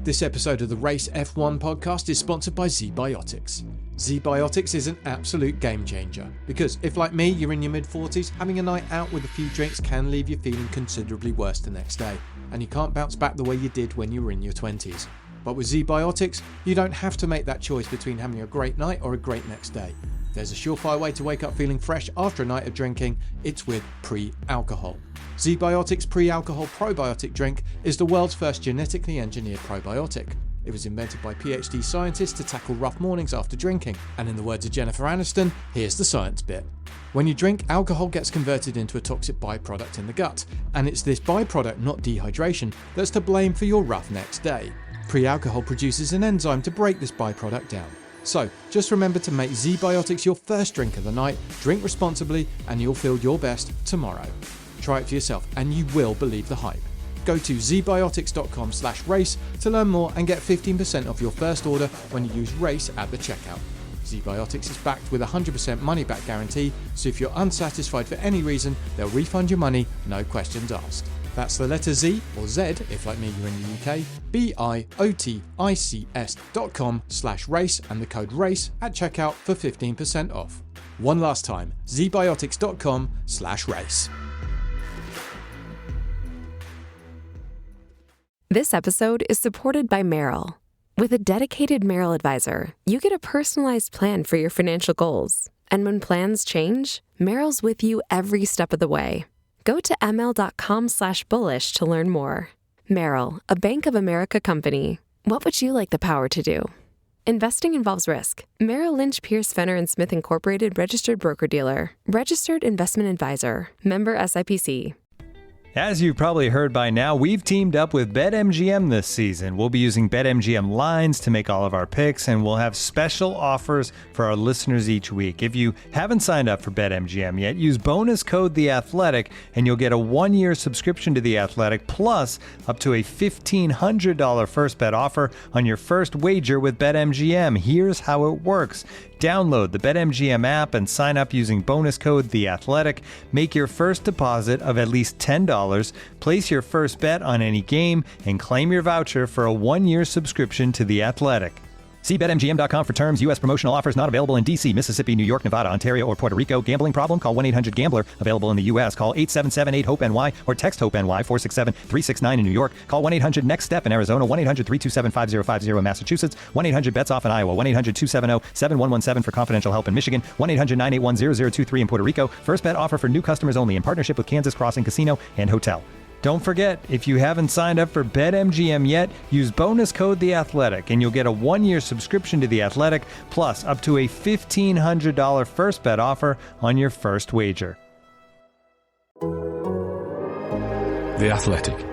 This episode of the Race F1 podcast is sponsored by ZBiotics. ZBiotics is an absolute game changer because if, like me, you're in your mid-40s, having a night out with a few drinks can leave you feeling considerably worse the next day, and you can't bounce back the way you did when you were in your 20s. But with ZBiotics, you don't have to make that choice between having a great night or a great next day. There's a surefire way to wake up feeling fresh after a night of drinking. It's with pre-alcohol. ZBiotics Pre-Alcohol Probiotic Drink is the world's first genetically engineered probiotic. It was invented by PhD scientists to tackle rough mornings after drinking. And in the words of Jennifer Aniston, here's the science bit. When you drink, alcohol gets converted into a toxic byproduct in the gut. And it's this byproduct, not dehydration, that's to blame for your rough next day. Pre-alcohol produces an enzyme to break this byproduct down. So, just remember to make ZBiotics your first drink of the night, drink responsibly, and you'll feel your best tomorrow. Try it for yourself, and you will believe the hype. Go to zbiotics.com/race to learn more and get 15% off your first order when you use RACE at the checkout. ZBiotics is backed with a 100% money-back guarantee, so if you're unsatisfied for any reason, they'll refund your money, no questions asked. That's the letter Z, or Z, if like me you're in the UK, biotics.com/race and the code RACE at checkout for 15% off. One last time, zbiotics.com/race. This episode is supported by Merrill. With a dedicated Merrill advisor, you get a personalized plan for your financial goals. And when plans change, Merrill's with you every step of the way. Go to ml.com/bullish to learn more. Merrill, a Bank of America company. What would you like the power to do? Investing involves risk. Merrill Lynch, Pierce, Fenner & Smith Incorporated, registered broker-dealer. Registered investment advisor. Member SIPC. As you've probably heard by now, we've teamed up with BetMGM this season. We'll be using BetMGM lines to make all of our picks, and we'll have special offers for our listeners each week. If you haven't signed up for BetMGM yet, use bonus code The Athletic, and you'll get a 1-year subscription to The Athletic, plus up to a $1,500 first bet offer on your first wager with BetMGM. Here's how it works. Download the BetMGM app and sign up using bonus code The Athletic. Make your first deposit of at least $10. Place your first bet on any game and claim your voucher for a 1-year subscription to The Athletic. See BetMGM.com for terms. U.S. promotional offers not available in D.C., Mississippi, New York, Nevada, Ontario, or Puerto Rico. Gambling problem? Call 1-800-GAMBLER. Available in the U.S. Call 877-8-HOPE-NY or text HOPE-NY 467-369 in New York. Call 1-800-NEXT-STEP in Arizona. 1-800-327-5050 in Massachusetts. 1-800-BETS-OFF in Iowa. 1-800-270-7117 for confidential help in Michigan. 1-800-981-0023 in Puerto Rico. First bet offer for new customers only in partnership with Kansas Crossing Casino and Hotel. Don't forget, if you haven't signed up for BetMGM yet, use bonus code The Athletic, and you'll get a 1-year subscription to The Athletic, plus up to a $1,500 first bet offer on your first wager. The Athletic.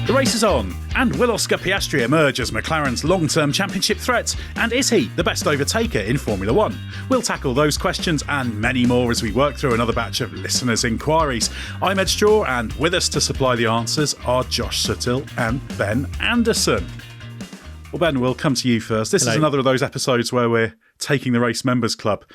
The race is on, and will Oscar Piastri emerge as McLaren's long-term championship threat? And is he the best overtaker in Formula One? We'll tackle those questions and many more as we work through another batch of listeners' inquiries. I'm Edd Straw, and with us to supply the answers are Josh Suttill and Ben Anderson. Well, Ben, we'll come to you first. This is another of those episodes where we're taking the Race Members Club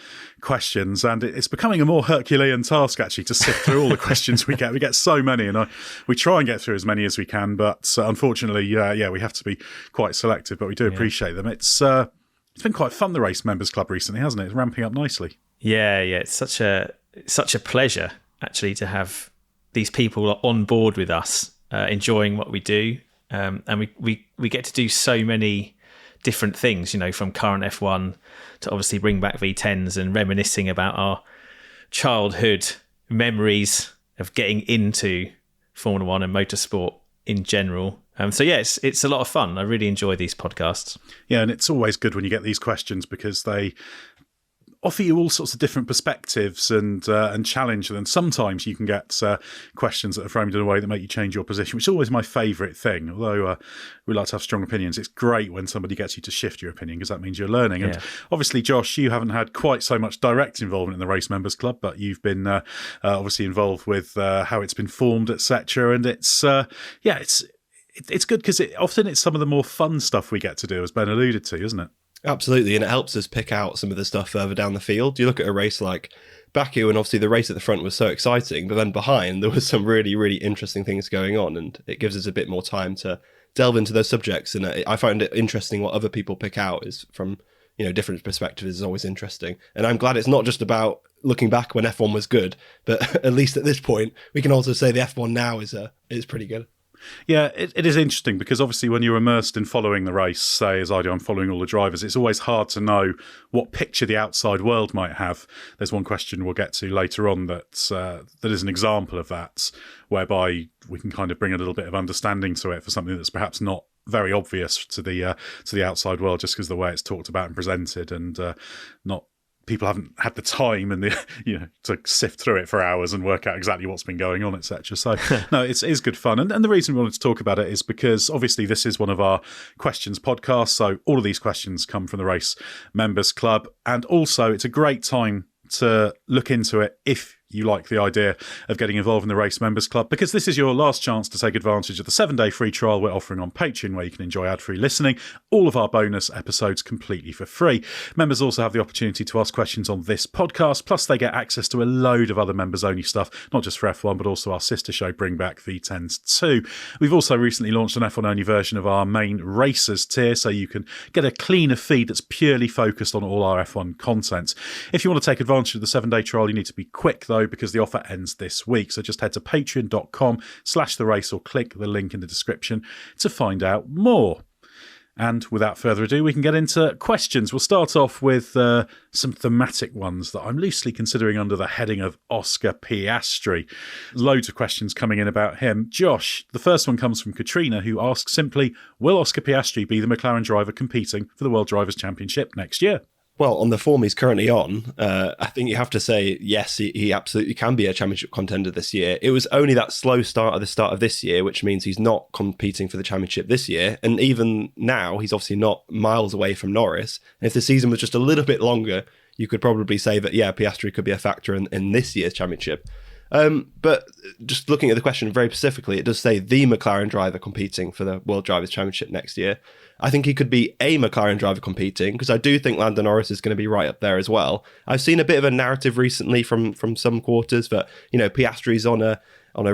questions, and it's becoming a more Herculean task actually to sift through all the questions we get. We get so many, and we try and get through as many as we can, but unfortunately, we have to be quite selective, but we do appreciate them. It's been quite fun, the Race Members Club recently, hasn't it? It's ramping up nicely. Yeah, it's such a pleasure actually to have these people on board with us, enjoying what we do, and we get to do so many different things, from current F1 to obviously bring back V10s and reminiscing about our childhood memories of getting into Formula One and motorsport in general. It's a lot of fun. I really enjoy these podcasts. Yeah, and it's always good when you get these questions because they offer you all sorts of different perspectives and challenge them. Sometimes you can get questions that are framed in a way that make you change your position, which is always my favourite thing. Although we like to have strong opinions, it's great when somebody gets you to shift your opinion because that means you're learning. Yeah. And obviously, Josh, you haven't had quite so much direct involvement in the Race Members Club, but you've been obviously involved with how it's been formed, etc. And it's good because often it's some of the more fun stuff we get to do, as Ben alluded to, isn't it? Absolutely, and it helps us pick out some of the stuff further down the field. You look at a race like Baku, and obviously the race at the front was so exciting, but then behind there was some really, really interesting things going on, and it gives us a bit more time to delve into those subjects. And I find it interesting what other people pick out is from, different perspectives is always interesting. And I'm glad it's not just about looking back when F1 was good, but at least at this point, we can also say the F1 now is pretty good. Yeah, it is interesting because obviously when you're immersed in following the race, say as I do, I'm following all the drivers, it's always hard to know what picture the outside world might have. There's one question we'll get to later on that is an example of that, whereby we can kind of bring a little bit of understanding to it for something that's perhaps not very obvious to the outside world, just because of the way it's talked about and presented, and not people haven't had the time and the to sift through it for hours and work out exactly what's been going on, etc. So no, it is good fun, and the reason we wanted to talk about it is because obviously this is one of our questions podcasts, so all of these questions come from the Race Members Club, and also it's a great time to look into it if you like the idea of getting involved in the Race Members Club, because this is your last chance to take advantage of the 7-day free trial we're offering on Patreon, where you can enjoy ad-free listening, all of our bonus episodes completely for free. Members also have the opportunity to ask questions on this podcast, plus they get access to a load of other members-only stuff, not just for F1, but also our sister show, Bring Back V10s 2. We've also recently launched an F1-only version of our main Racers tier, so you can get a cleaner feed that's purely focused on all our F1 content. If you want to take advantage of the 7-day trial, you need to be quick, though, because the offer ends this week. So just head to patreon.com/therace or click the link in the description to find out more. And without further ado, we can get into questions. We'll start off with some thematic ones that I'm loosely considering under the heading of Oscar Piastri. Loads of questions coming in about him. Josh, the first one comes from Katrina, who asks simply, will Oscar Piastri be the McLaren driver competing for the World Drivers' Championship next year? Well, on the form he's currently on, I think you have to say, yes, he absolutely can be a championship contender this year. It was only that slow start at the start of this year, which means he's not competing for the championship this year. And even now, he's obviously not miles away from Norris. And if the season was just a little bit longer, you could probably say that, yeah, Piastri could be a factor in this year's championship. But just looking at the question very specifically, it does say the McLaren driver competing for the World Drivers' Championship next year. I think he could be a McLaren driver competing, because I do think Lando Norris is going to be right up there as well. I've seen a bit of a narrative recently from some quarters that, Piastri's on a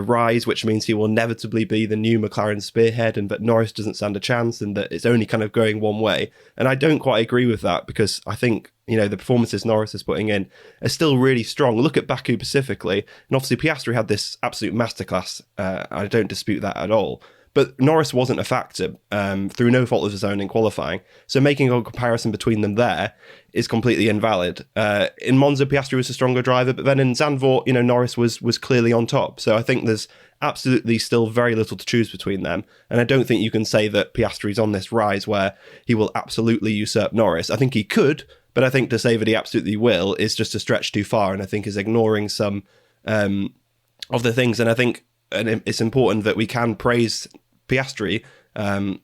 rise, which means he will inevitably be the new McLaren spearhead, and that Norris doesn't stand a chance, and that it's only kind of going one way. And I don't quite agree with that, because I think, the performances Norris is putting in are still really strong. Look at Baku specifically, and obviously Piastri had this absolute masterclass. I don't dispute that at all. But Norris wasn't a factor through no fault of his own in qualifying. So making a comparison between them there is completely invalid. In Monza, Piastri was a stronger driver, but then in Zandvoort, Norris was clearly on top. So I think there's absolutely still very little to choose between them. And I don't think you can say that Piastri's on this rise where he will absolutely usurp Norris. I think he could, but I think to say that he absolutely will is just a stretch too far, and I think is ignoring some of the things. And I think it's important that we can praise Piastri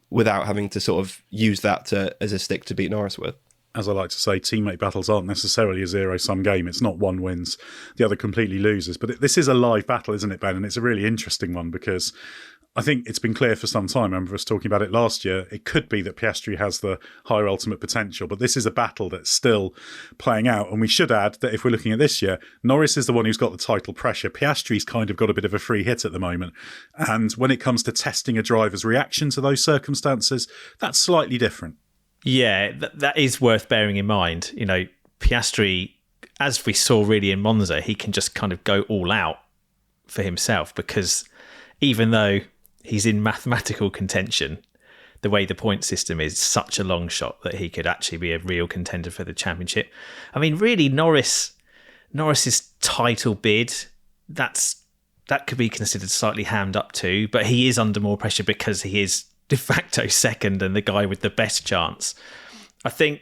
without having to sort of use that as a stick to beat Norris with. As I like to say, teammate battles aren't necessarily a zero-sum game. It's not one wins, the other completely loses. But this is a live battle, isn't it, Ben? And it's a really interesting one, because I think it's been clear for some time, I remember us talking about it last year, it could be that Piastri has the higher ultimate potential, but this is a battle that's still playing out. And we should add that if we're looking at this year, Norris is the one who's got the title pressure. Piastri's kind of got a bit of a free hit at the moment. And when it comes to testing a driver's reaction to those circumstances, that's slightly different. Yeah, that is worth bearing in mind. Piastri, as we saw really in Monza, he can just kind of go all out for himself, because even though he's in mathematical contention, the way the point system is such a long shot that he could actually be a real contender for the championship. I mean, really, Norris's title bid, that could be considered slightly hammed up too, but he is under more pressure because he is de facto second and the guy with the best chance. I think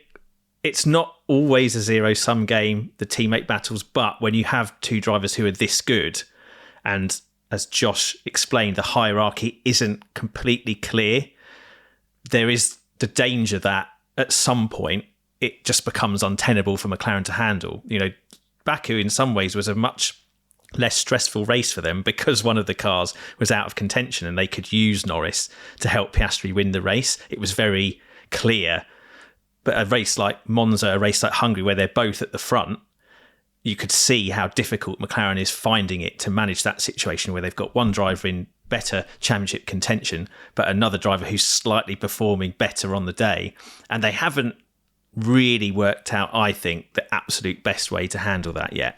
it's not always a zero-sum game, the teammate battles, but when you have two drivers who are this good, and as Josh explained, the hierarchy isn't completely clear, there is the danger that at some point it just becomes untenable for McLaren to handle. Baku in some ways was a much less stressful race for them because one of the cars was out of contention and they could use Norris to help Piastri win the race. It was very clear But a race like Monza, a race like Hungary, where they're both at the front, you could see how difficult McLaren is finding it to manage that situation where they've got one driver in better championship contention, but another driver who's slightly performing better on the day. And they haven't really worked out, I think, the absolute best way to handle that yet.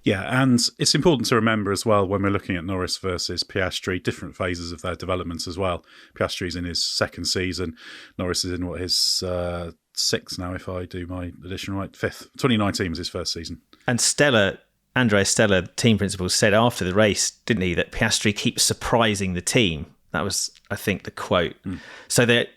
Yeah, and it's important to remember as well when we're looking at Norris versus Piastri, different phases of their developments as well. Piastri's in his second season. Norris is in his sixth now, if I do my addition right. Fifth. 2019 was his first season. And Andrea Stella, team principal, said after the race, didn't he, that Piastri keeps surprising the team. That was, I think, the quote. So there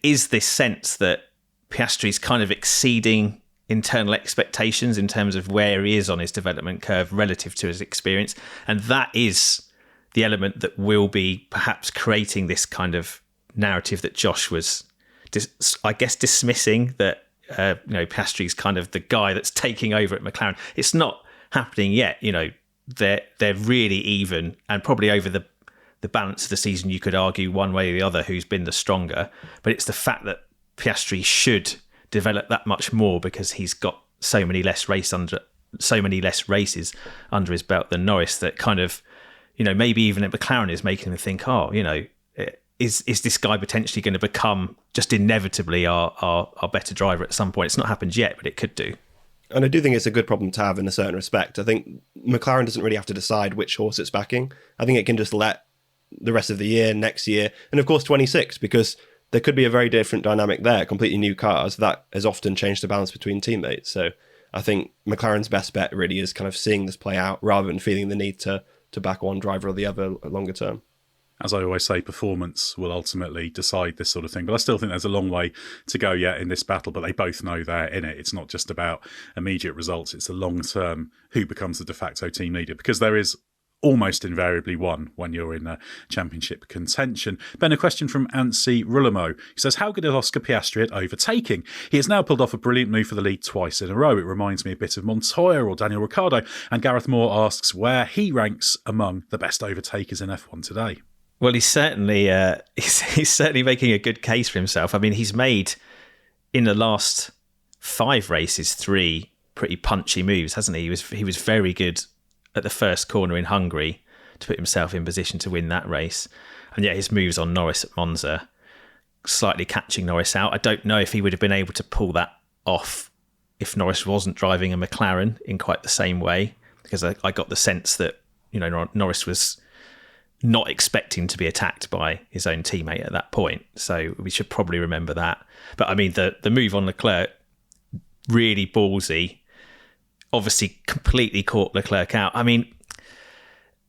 is this sense that Piastri's kind of exceeding internal expectations in terms of where he is on his development curve relative to his experience. And that is the element that will be perhaps creating this kind of narrative that Josh was, I guess, dismissing, that Piastri's kind of the guy that's taking over at McLaren. It's not happening yet. They're really even, and probably over the balance of the season, you could argue one way or the other who's been the stronger. But it's the fact that Piastri should develop that much more because he's got so many less races under his belt than Norris, that kind of, maybe even at McLaren is making them think, is this guy potentially going to become just inevitably our better driver at some point? It's not happened yet, but it could do. And I do think it's a good problem to have in a certain respect. I think McLaren doesn't really have to decide which horse it's backing. I think it can just let the rest of the year, next year, and of course 26, because there could be a very different dynamic there, completely new cars. That has often changed the balance between teammates. So I think McLaren's best bet really is kind of seeing this play out rather than feeling the need to back one driver or the other longer term. As I always say, performance will ultimately decide this sort of thing. But I still think there's a long way to go yet in this battle, but they both know they're in it. It's not just about immediate results. It's a long-term who becomes the de facto team leader, because there is almost invariably one when you're in a championship contention. Ben, a question from Ansi Rulamo. He says, how good is Oscar Piastri at overtaking? He has now pulled off a brilliant move for the lead twice in a row. It reminds me a bit of Montoya or Daniel Ricciardo. And Gareth Moore asks where he ranks among the best overtakers in F1 today. Well, he's certainly making a good case for himself. I mean, he's made, in the last 5 races, 3 pretty punchy moves, hasn't he? He was very good at the first corner in Hungary to put himself in position to win that race. And yet his moves on Norris at Monza, slightly catching Norris out. I don't know if he would have been able to pull that off if Norris wasn't driving a McLaren in quite the same way, because I got the sense that Norris was not expecting to be attacked by his own teammate at that point. So we should probably remember that. But I mean, the move on Leclerc, really ballsy, obviously completely caught Leclerc out. I mean,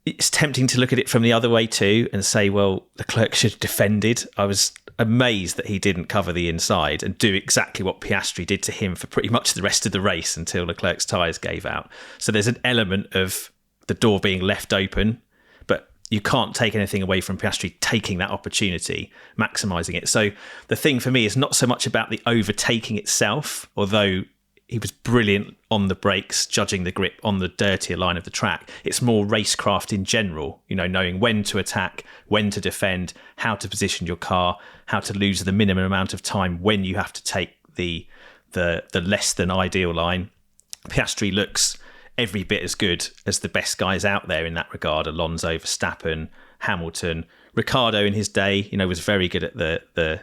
it's tempting to look at it from the other way too and say, well, Leclerc should have defended. I was amazed that he didn't cover the inside and do exactly what Piastri did to him for pretty much the rest of the race until Leclerc's tyres gave out. So there's an element of the door being left open, but you can't take anything away from Piastri taking that opportunity, maximising it. So the thing for me is not so much about the overtaking itself, although he was brilliant on the brakes, judging the grip on the dirtier line of the track. It's more racecraft in general, knowing when to attack, when to defend, how to position your car, how to lose the minimum amount of time when you have to take the less than ideal line. Piastri looks every bit as good as the best guys out there in that regard. Alonso, Verstappen, Hamilton, Ricciardo in his day, was very good at the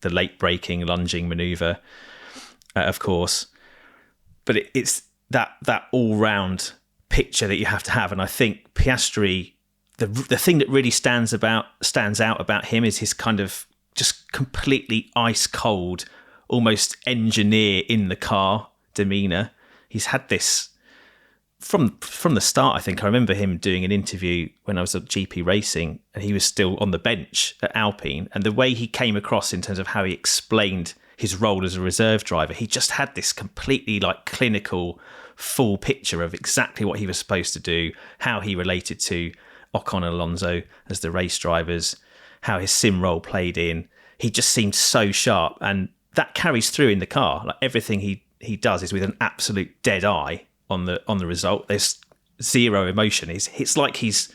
late braking, lunging manoeuvre, of course. But it's that all-round picture that you have to have. And I think Piastri, the thing that really stands out about him is his kind of just completely ice-cold, almost engineer in the car demeanour. He's had this from the start. I think I remember him doing an interview when I was at GP Racing and he was still on the bench at Alpine, and the way he came across in terms of how he explained his role as a reserve driver, he just had this completely clinical full picture of exactly what he was supposed to do, how he related to Ocon and Alonso as the race drivers, how his sim role played in. He just seemed so sharp, and that carries through in the car. Everything he does is with an absolute dead eye on the result. There's zero emotion. It's like he's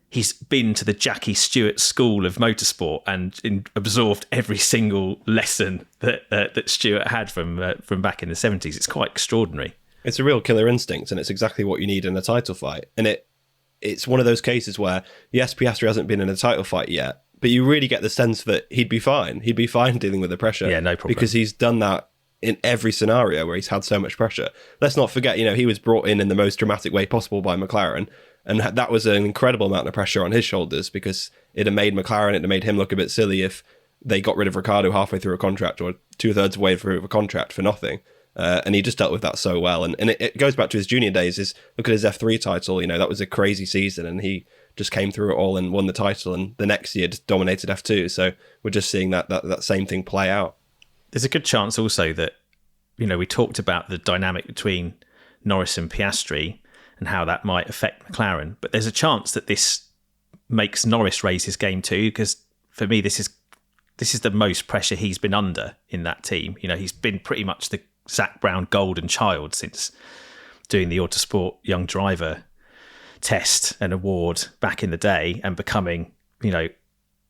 he's been to the Jackie Stewart School of Motorsport and absorbed every single lesson that Stewart had from back in the 70s. It's quite extraordinary. It's a real killer instinct, and it's exactly what you need in a title fight. And it's one of those cases where, yes, Piastri hasn't been in a title fight yet, but you really get the sense that he'd be fine. He'd be fine dealing with the pressure. Yeah, no problem. Because he's done that in every scenario where he's had so much pressure. Let's not forget, he was brought in the most dramatic way possible by McLaren, and that was an incredible amount of pressure on his shoulders, because it had made McLaren, it had made him look a bit silly if they got rid of Ricciardo halfway through a contract or 2/3 way through a contract for nothing. And he just dealt with that so well. And it goes back to his junior days. Look at his F3 title. That was a crazy season, and he just came through it all and won the title. And the next year just dominated F2. So we're just seeing that same thing play out. There's a good chance also that, we talked about the dynamic between Norris and Piastri and how that might affect McLaren. But there's a chance that this makes Norris raise his game too, because for me, this is the most pressure he's been under in that team. He's been pretty much the Zach Brown golden child since doing the Autosport Young Driver test and award back in the day and becoming,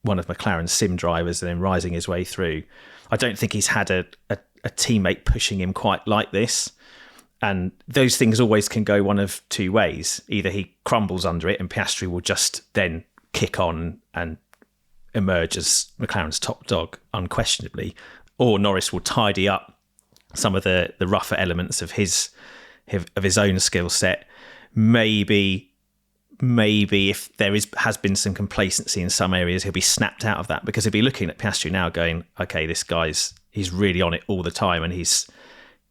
one of McLaren's sim drivers and then rising his way through. I don't think he's had a teammate pushing him quite like this. And those things always can go one of two ways. Either he crumbles under it and Piastri will just then kick on and emerge as McLaren's top dog unquestionably, or Norris will tidy up some of the rougher elements of his own skill set. Maybe if there has been some complacency in some areas, he'll be snapped out of that, because he'll be looking at Piastri now going, okay, this he's really on it all the time, and he's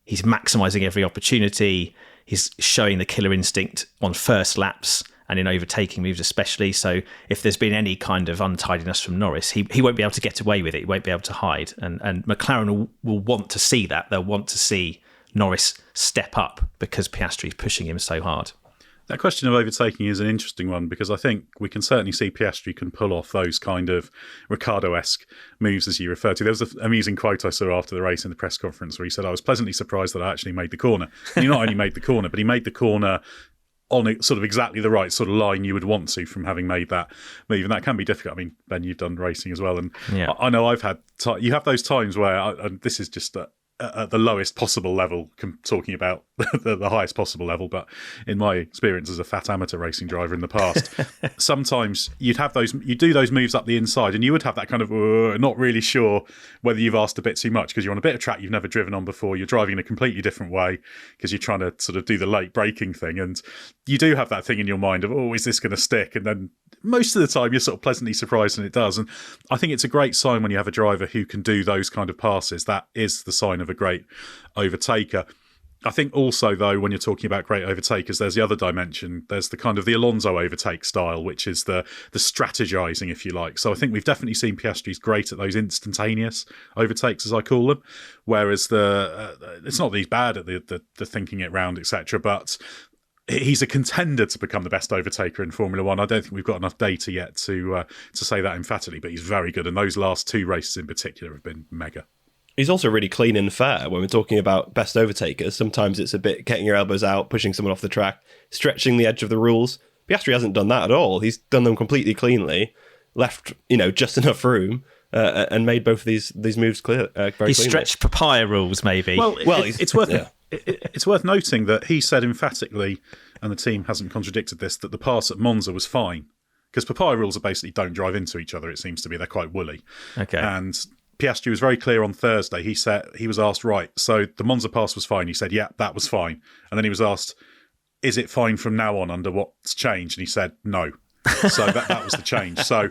maximising every opportunity. He's showing the killer instinct on first laps and in overtaking moves especially. So if there's been any kind of untidiness from Norris, he won't be able to get away with it. He won't be able to hide. And McLaren will want to see that. They'll want to see Norris step up because Piastri's pushing him so hard. That question of overtaking is an interesting one, because I think we can certainly see Piastri can pull off those kind of Ricciardo-esque moves, as you referred to. There was an amusing quote I saw after the race in the press conference where he said, I was pleasantly surprised that I actually made the corner. And he not only made the corner, but he made the corner on sort of exactly the right sort of line you would want to from having made that move. And that can be difficult. I mean, Ben, you've done racing as well. And yeah. I know I've had... you have those times where, this is just... at the lowest possible level, talking about the highest possible level, but in my experience as a fat amateur racing driver in the past, sometimes you do those moves up the inside, and you would have that kind of not really sure whether you've asked a bit too much, because you're on a bit of track you've never driven on before, you're driving in a completely different way because you're trying to sort of do the late braking thing, and you do have that thing in your mind of, is this going to stick? And then most of the time you're sort of pleasantly surprised and it does. And I think it's a great sign when you have a driver who can do those kind of passes. That is the sign of a great overtaker. I think also, though, when you're talking about great overtakers, there's the other dimension. There's the kind of the Alonso overtake style, which is the strategizing, if you like. So I think we've definitely seen Piastri's great at those instantaneous overtakes, as I call them, whereas it's not that he's bad at the thinking it round, etc., but he's a contender to become the best overtaker in Formula One. I don't think we've got enough data yet to say that emphatically, but he's very good. And those last two races in particular have been mega. He's also really clean and fair when we're talking about best overtakers. Sometimes it's a bit getting your elbows out, pushing someone off the track, stretching the edge of the rules. Piastri hasn't done that at all. He's done them completely cleanly, left just enough room, and made both of these moves clear. Very cleanly. Stretched papaya rules, maybe. Well, it's worth it. It's worth noting that he said emphatically, and the team hasn't contradicted this, that the pass at Monza was fine, because papaya rules are basically don't drive into each other. It seems to be they're quite woolly. Okay, and Piastri was very clear on Thursday. He said, he was asked, right, so the Monza pass was fine. He said, yeah, that was fine. And then he was asked, is it fine from now on under what's changed? And he said, no. So that was the change. So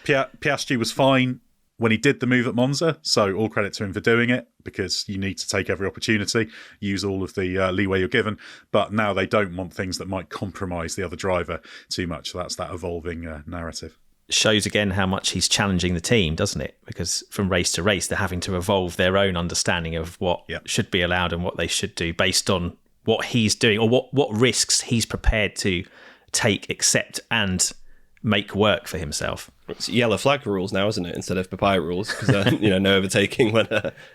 Piastri was fine when he did the move at Monza. So all credit to him for doing it, because you need to take every opportunity, use all of the leeway you're given. But now they don't want things that might compromise the other driver too much. So that's that evolving narrative. Shows again how much he's challenging the team, doesn't it? Because from race to race, they're having to evolve their own understanding of what should be allowed and what they should do based on what he's doing, or what risks he's prepared to take, accept, and make work for himself. It's yellow flag rules now, isn't it, instead of papaya rules? Because no overtaking when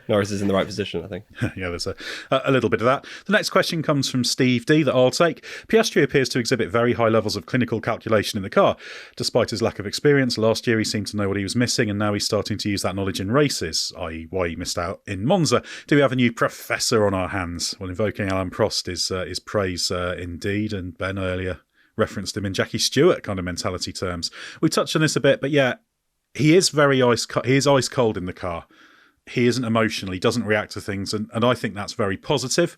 Norris is in the right position, I think. Yeah, there's a little bit of that. The next question comes from Steve D that I'll take. Piastri appears to exhibit very high levels of clinical calculation in the car. Despite his lack of experience, last year he seemed to know what he was missing, and now he's starting to use that knowledge in races, i.e. why he missed out in Monza. Do we have a new professor on our hands? Well, invoking Alan Prost is praise indeed, and Ben earlier referenced him in Jackie Stewart kind of mentality terms. We touched on this a bit, but yeah, he is very ice cold in the car. He isn't emotional. He doesn't react to things, and I think that's very positive.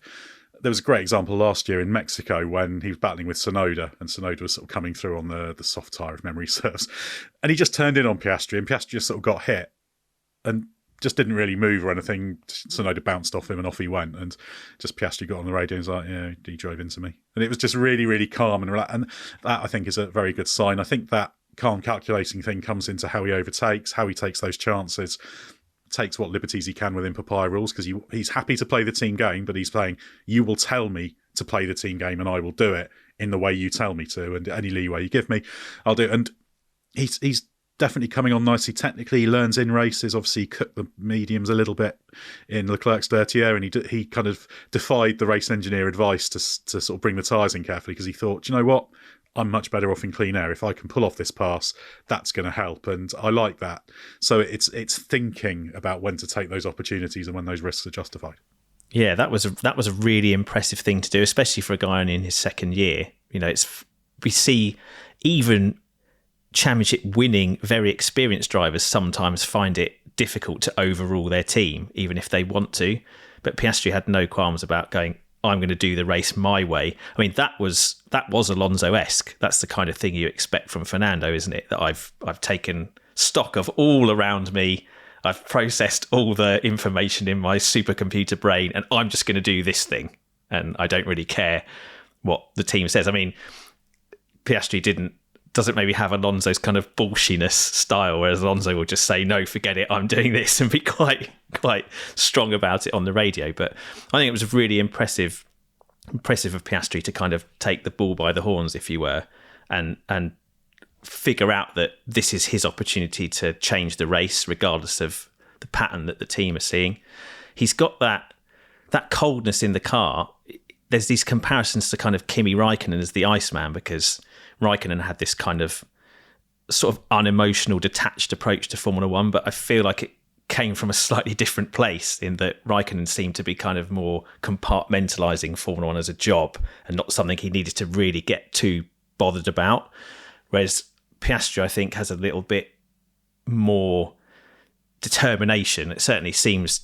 There was a great example last year in Mexico when he was battling with Tsunoda, and Tsunoda was sort of coming through on the soft tyre, if memory serves, and he just turned in on Piastri, and Piastri just sort of got hit and just didn't really move or anything. Tsunoda bounced off him and off he went, and just Piastri got on the radio and was like, yeah, he drove into me. And it was just really, really calm and relaxed. And that, I think, is a very good sign. I think that calm calculating thing comes into how he overtakes, how he takes those chances, takes what liberties he can within papaya rules, because he's happy to play the team game, but he's playing, you will tell me to play the team game and I will do it in the way you tell me to, and any leeway you give me, I'll do it. And he's definitely coming on nicely technically. He learns in races. Obviously, he cooked the mediums a little bit in Leclerc's dirty air, and he kind of defied the race engineer advice to sort of bring the tyres in carefully, because he thought, you know what, I'm much better off in clean air. If I can pull off this pass, that's going to help, and I like that. So it's thinking about when to take those opportunities and when those risks are justified. Yeah, that was a really impressive thing to do, especially for a guy in his second year. We see even championship winning, very experienced drivers sometimes find it difficult to overrule their team, even if they want to. But Piastri had no qualms about going, I'm going to do the race my way. I mean, that was Alonso-esque. That's the kind of thing you expect from Fernando, isn't it? That I've taken stock of all around me. I've processed all the information in my supercomputer brain, and I'm just going to do this thing. And I don't really care what the team says. I mean, Piastri doesn't maybe have Alonso's kind of bullshiness style, whereas Alonso will just say, no, forget it, I'm doing this, and be quite strong about it on the radio. But I think it was really impressive of Piastri to kind of take the bull by the horns, if you were, and figure out that this is his opportunity to change the race, regardless of the pattern that the team are seeing. He's got that coldness in the car. There's these comparisons to kind of Kimi Räikkönen as the Iceman, because Räikkönen had this kind of sort of unemotional, detached approach to Formula One, but I feel like it came from a slightly different place, in that Räikkönen seemed to be kind of more compartmentalising Formula One as a job and not something he needed to really get too bothered about. Whereas Piastri, I think, has a little bit more determination. It certainly seems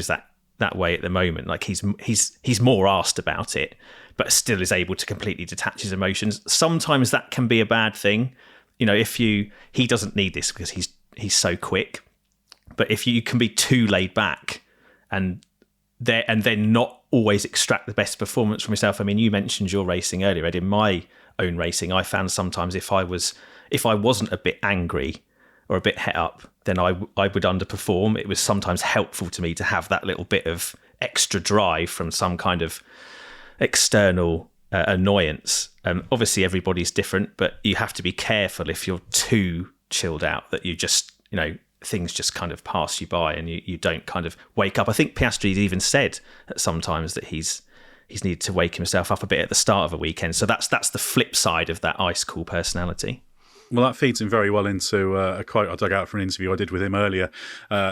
that way at the moment. Like he's more asked about it, but still is able to completely detach his emotions. Sometimes that can be a bad thing. He doesn't need this because he's so quick. But if you can be too laid back and then not always extract the best performance from yourself. I mean, you mentioned your racing earlier, Ed. In my own racing, I found sometimes if I wasn't a bit angry or a bit het up, then I would underperform. It was sometimes helpful to me to have that little bit of extra drive from some kind of external annoyance. Obviously, everybody's different, but you have to be careful if you're too chilled out, that you just, things just kind of pass you by and you don't kind of wake up. I think Piastri's even said at sometimes that he's needed to wake himself up a bit at the start of a weekend. So that's the flip side of that ice cool personality. Well, that feeds in very well into a quote I dug out from an interview I did with him earlier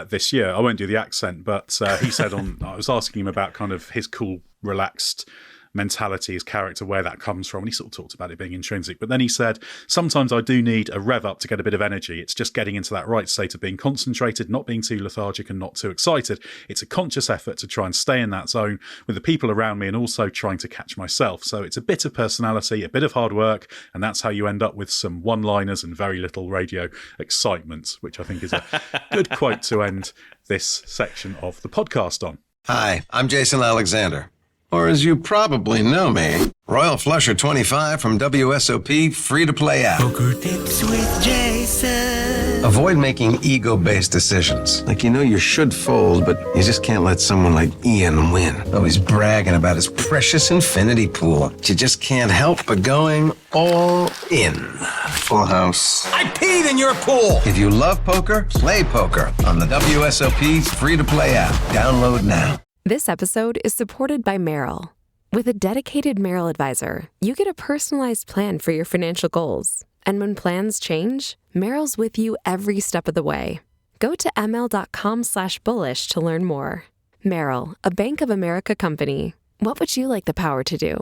this year. I won't do the accent, but he said I was asking him about kind of his cool, relaxed mentality, his character, where that comes from. And he sort of talked about it being intrinsic. But then he said, sometimes I do need a rev up to get a bit of energy. It's just getting into that right state of being concentrated, not being too lethargic and not too excited. It's a conscious effort to try and stay in that zone with the people around me and also trying to catch myself. So it's a bit of personality, a bit of hard work, and that's how you end up with some one-liners and very little radio excitement, which I think is a good quote to end this section of the podcast on. Hi, I'm Jason Alexander. Or as you probably know me, Royal Flusher 25 from WSOP, free to play app. Poker Tips with Jason. Avoid making ego-based decisions. Like, you know you should fold, but you just can't let someone like Ian win. Always bragging about his precious infinity pool. You just can't help but going all in. Full house. I peed in your pool! If you love poker, play poker on the WSOP free-to-play app. Download now. This episode is supported by Merrill. With a dedicated Merrill advisor, you get a personalized plan for your financial goals. And when plans change, Merrill's with you every step of the way. Go to ml.com/bullish to learn more. Merrill, a Bank of America company. What would you like the power to do?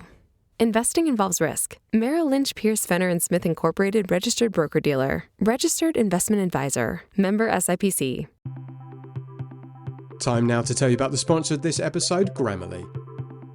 Investing involves risk. Merrill Lynch, Pierce, Fenner & Smith Incorporated, registered broker-dealer. Registered investment advisor. Member SIPC. Time now to tell you about the sponsor of this episode, Grammarly.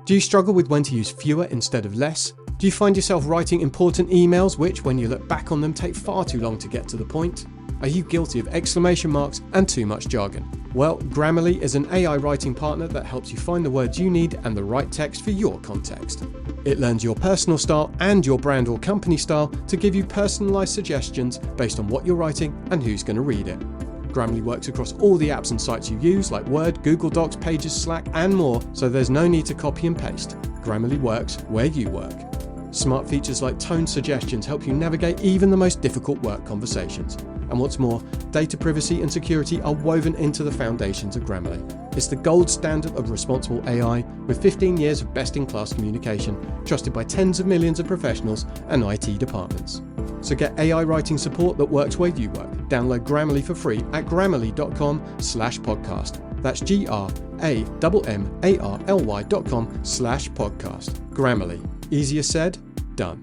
Do you struggle with when to use fewer instead of less? Do you find yourself writing important emails which, when you look back on them, take far too long to get to the point? Are you guilty of exclamation marks and too much jargon? Well, Grammarly is an AI writing partner that helps you find the words you need and the right text for your context. It learns your personal style and your brand or company style to give you personalised suggestions based on what you're writing and who's going to read it. Grammarly works across all the apps and sites you use like Word, Google Docs, Pages, Slack and more, so there's no need to copy and paste. Grammarly works where you work. Smart features like tone suggestions help you navigate even the most difficult work conversations. And what's more, data privacy and security are woven into the foundations of Grammarly. It's the gold standard of responsible AI with 15 years of best-in-class communication, trusted by tens of millions of professionals and IT departments. So get AI writing support that works where you work. Download Grammarly for free at grammarly.com/podcast. That's GRAMMARLY.com/podcast. Grammarly. Easier said, done.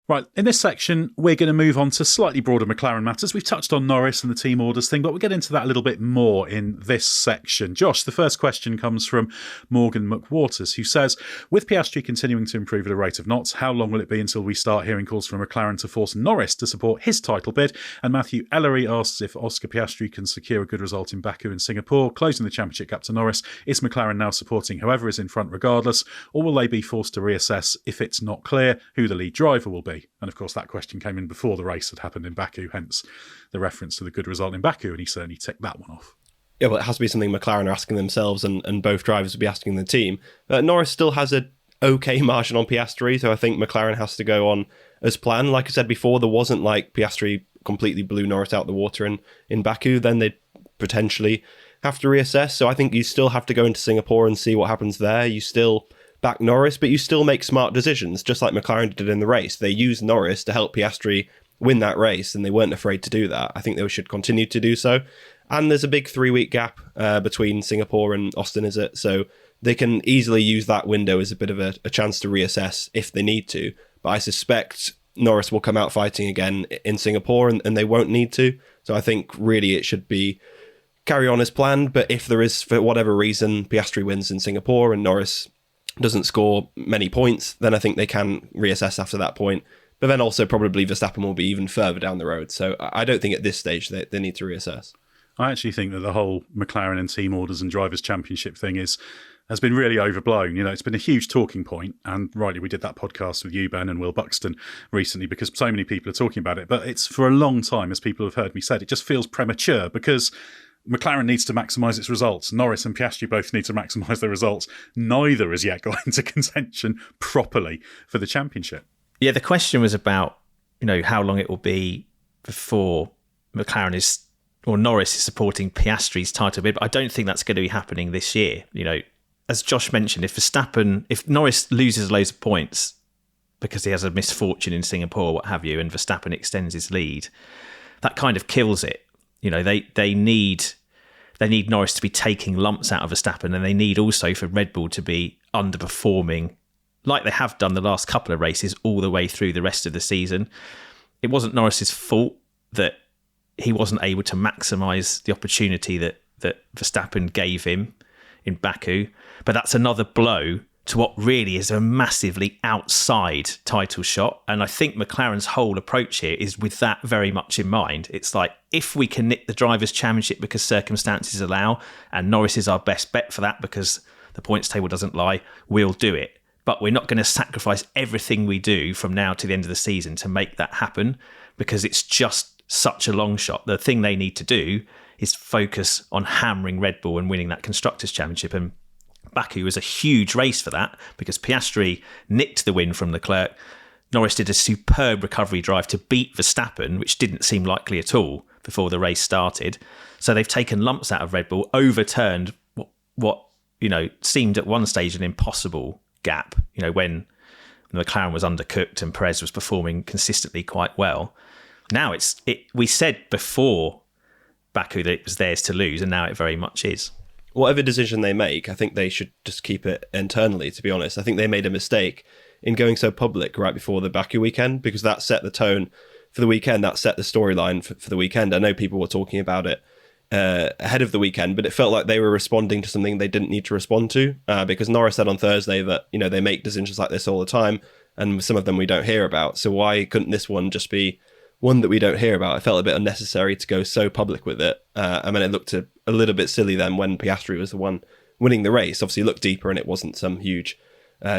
Right, in this section, we're going to move on to slightly broader McLaren matters. We've touched on Norris and the team orders thing, but we'll get into that a little bit more in this section. Josh, the first question comes from Morgan McWaters, who says, with Piastri continuing to improve at a rate of knots, how long will it be until we start hearing calls from McLaren to force Norris to support his title bid? And Matthew Ellery asks if Oscar Piastri can secure a good result in Baku and Singapore, closing the championship gap to Norris. Is McLaren now supporting whoever is in front regardless, or will they be forced to reassess if it's not clear who the lead driver will be? And of course, that question came in before the race had happened in Baku, hence the reference to the good result in Baku, and he certainly ticked that one off. Yeah, well, it has to be something McLaren are asking themselves and both drivers will be asking the team. Norris still has a okay margin on Piastri, so I think McLaren has to go on as planned. Like I said before, there wasn't like Piastri completely blew Norris out the water in Baku, then they'd potentially have to reassess. So I think you still have to go into Singapore and see what happens there. You still back Norris, but you still make smart decisions, just like McLaren did in the race. They used Norris to help Piastri win that race, and they weren't afraid to do that. I think they should continue to do so. And there's a big 3-week gap between Singapore and Austin, is it? So they can easily use that window as a bit of a chance to reassess if they need to. But I suspect Norris will come out fighting again in Singapore, and they won't need to. So I think really it should be carry on as planned. But if there is, for whatever reason, Piastri wins in Singapore and Norris doesn't score many points, then I think they can reassess after that point. But then also probably Verstappen will be even further down the road. So I don't think at this stage they need to reassess. I actually think that the whole McLaren and team orders and drivers' championship thing has been really overblown. You know, it's been a huge talking point, and rightly, we did that podcast with you, Ben, and Will Buxton recently because so many people are talking about it. But it's for a long time, as people have heard me say, it just feels premature because McLaren needs to maximise its results. Norris and Piastri both need to maximise their results. Neither has yet got into contention properly for the championship. Yeah, the question was about, how long it will be before Norris is supporting Piastri's title bid. But I don't think that's going to be happening this year. As Josh mentioned, if Norris loses loads of points because he has a misfortune in Singapore, what have you, and Verstappen extends his lead, that kind of kills it. They need Norris to be taking lumps out of Verstappen, and they need also for Red Bull to be underperforming like they have done the last couple of races all the way through the rest of the season. It wasn't Norris's fault that he wasn't able to maximise the opportunity that Verstappen gave him in Baku, but that's another blow to what really is a massively outside title shot. And I think McLaren's whole approach here is with that very much in mind. It's like, if we can nick the Drivers' Championship because circumstances allow, and Norris is our best bet for that because the points table doesn't lie, we'll do it. But we're not going to sacrifice everything we do from now to the end of the season to make that happen. because it's just such a long shot. The thing they need to do is focus on hammering Red Bull and winning that Constructors' Championship. And Baku was a huge race for that because Piastri nicked the win from Leclerc. Norris did a superb recovery drive to beat Verstappen, which didn't seem likely at all before the race started. So they've taken lumps out of Red Bull, overturned what seemed at one stage an impossible gap, when McLaren was undercooked and Perez was performing consistently quite well. Now we said before Baku that it was theirs to lose, and now it very much is. Whatever decision they make, I think they should just keep it internally, to be honest. I think they made a mistake in going so public right before the Baku weekend, because that set the tone for the weekend, that set the storyline for the weekend. I know people were talking about it ahead of the weekend, but it felt like they were responding to something they didn't need to respond to, because Norris said on Thursday that, they make decisions like this all the time, and some of them we don't hear about. So why couldn't this one just be one that we don't hear about? I felt a bit unnecessary to go so public with it. It looked a little bit silly then when Piastri was the one winning the race. Obviously, it looked deeper and it wasn't some huge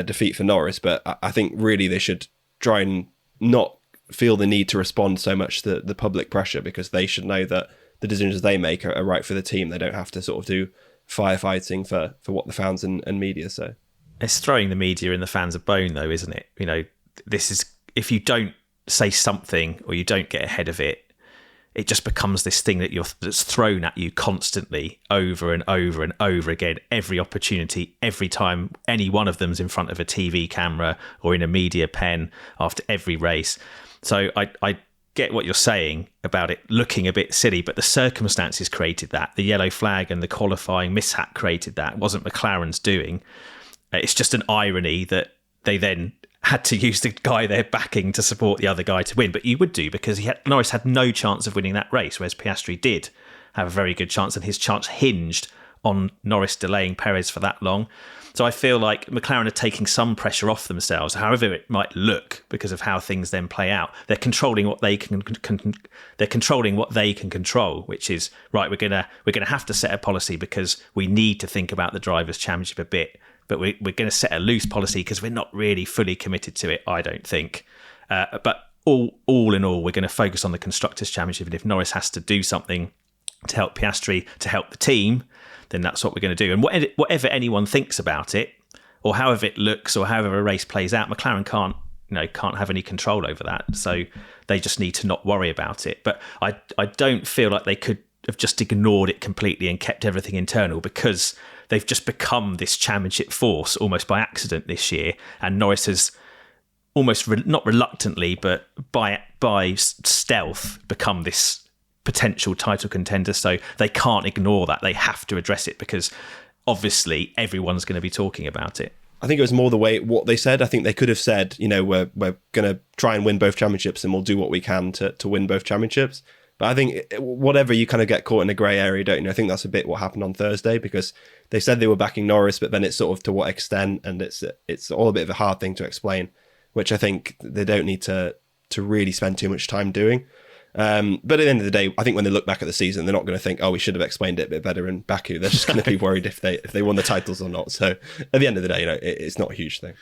defeat for Norris, but I think really they should try and not feel the need to respond so much to the public pressure, because they should know that the decisions they make are right for the team. They don't have to sort of do firefighting for what the fans and media say. It's throwing the media and the fans a bone, though, isn't it? This is, if you don't say something or you don't get ahead of it, it just becomes this thing that's thrown at you constantly, over and over and over again, every opportunity, every time any one of them's in front of a TV camera or in a media pen after every race. So I get what you're saying about it looking a bit silly, but the circumstances created that. The yellow flag and the qualifying mishap created that. It wasn't McLaren's doing. It's just an irony that they then had to use the guy they're backing to support the other guy to win. But you would do, because Norris had no chance of winning that race, whereas Piastri did have a very good chance, and his chance hinged on Norris delaying Perez for that long. So I feel like McLaren are taking some pressure off themselves, however it might look, because of how things then play out. They're controlling what they can. They're controlling what they can control, which is right. We're gonna have to set a policy because we need to think about the Drivers' Championship a bit, but we're going to set a loose policy because we're not really fully committed to it, I don't think. But all in all, we're going to focus on the Constructors' Championship, and if Norris has to do something to help Piastri, to help the team, then that's what we're going to do. And whatever anyone thinks about it, or however it looks, or however a race plays out, McLaren can't have any control over that. So they just need to not worry about it. But I don't feel like they could have just ignored it completely and kept everything internal, because they've just become this championship force almost by accident this year. And Norris has almost not reluctantly, but by stealth, become this potential title contender. So they can't ignore that. They have to address it, because obviously everyone's going to be talking about it. I think it was more what they said. I think they could have said, we're going to try and win both championships and we'll do what we can to win both championships. But I think whatever, you kind of get caught in a grey area, don't you? I think that's a bit what happened on Thursday, because they said they were backing Norris, but then it's sort of to what extent, and it's all a bit of a hard thing to explain, which I think they don't need to really spend too much time doing. But at the end of the day, I think when they look back at the season, they're not going to think, we should have explained it a bit better in Baku. They're just going to be worried if they won the titles or not. So at the end of the day, it's not a huge thing.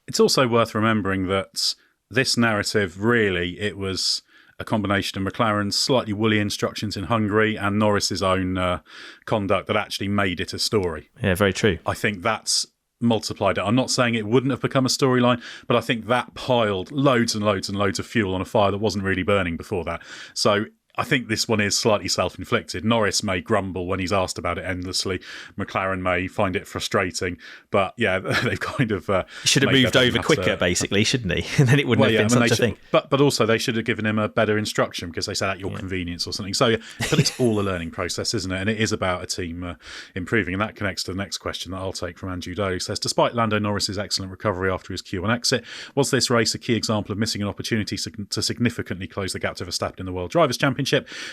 It's also worth remembering that this narrative, really, it was a combination of McLaren's slightly woolly instructions in Hungary and Norris's own conduct that actually made it a story. Yeah, very true. I think that's multiplied it. I'm not saying it wouldn't have become a storyline, but I think that piled loads and loads and loads of fuel on a fire that wasn't really burning before that. So I think this one is slightly self-inflicted. Norris may grumble when he's asked about it endlessly. McLaren may find it frustrating. But yeah, they've kind of... should have moved over quicker, basically, shouldn't he? And then it wouldn't have been such a thing. But also they should have given him a better instruction, because they said at your convenience or something. So yeah, but it's all a learning process, isn't it? And it is about a team improving. And that connects to the next question that I'll take from Andrew Doe, who says, despite Lando Norris's excellent recovery after his Q1 exit, was this race a key example of missing an opportunity to significantly close the gap to Verstappen in the World Drivers' Championship,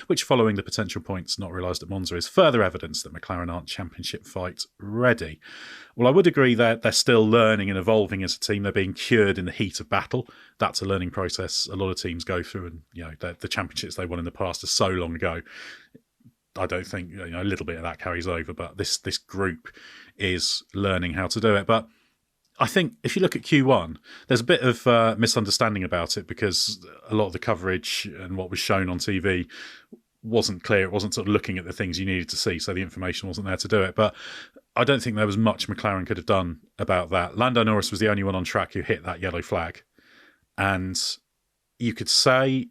which, following the potential points not realised at Monza, is further evidence that McLaren aren't championship fight ready? Well, I would agree that they're still learning and evolving as a team. They're being cured in the heat of battle. That's a learning process a lot of teams go through, and the championships they won in the past are so long ago. I don't think a little bit of that carries over, but this group is learning how to do it. But I think if you look at Q1, there's a bit of misunderstanding about it because a lot of the coverage and what was shown on TV wasn't clear. It wasn't sort of looking at the things you needed to see, so the information wasn't there to do it. But I don't think there was much McLaren could have done about that. Lando Norris was the only one on track who hit that yellow flag. And you could say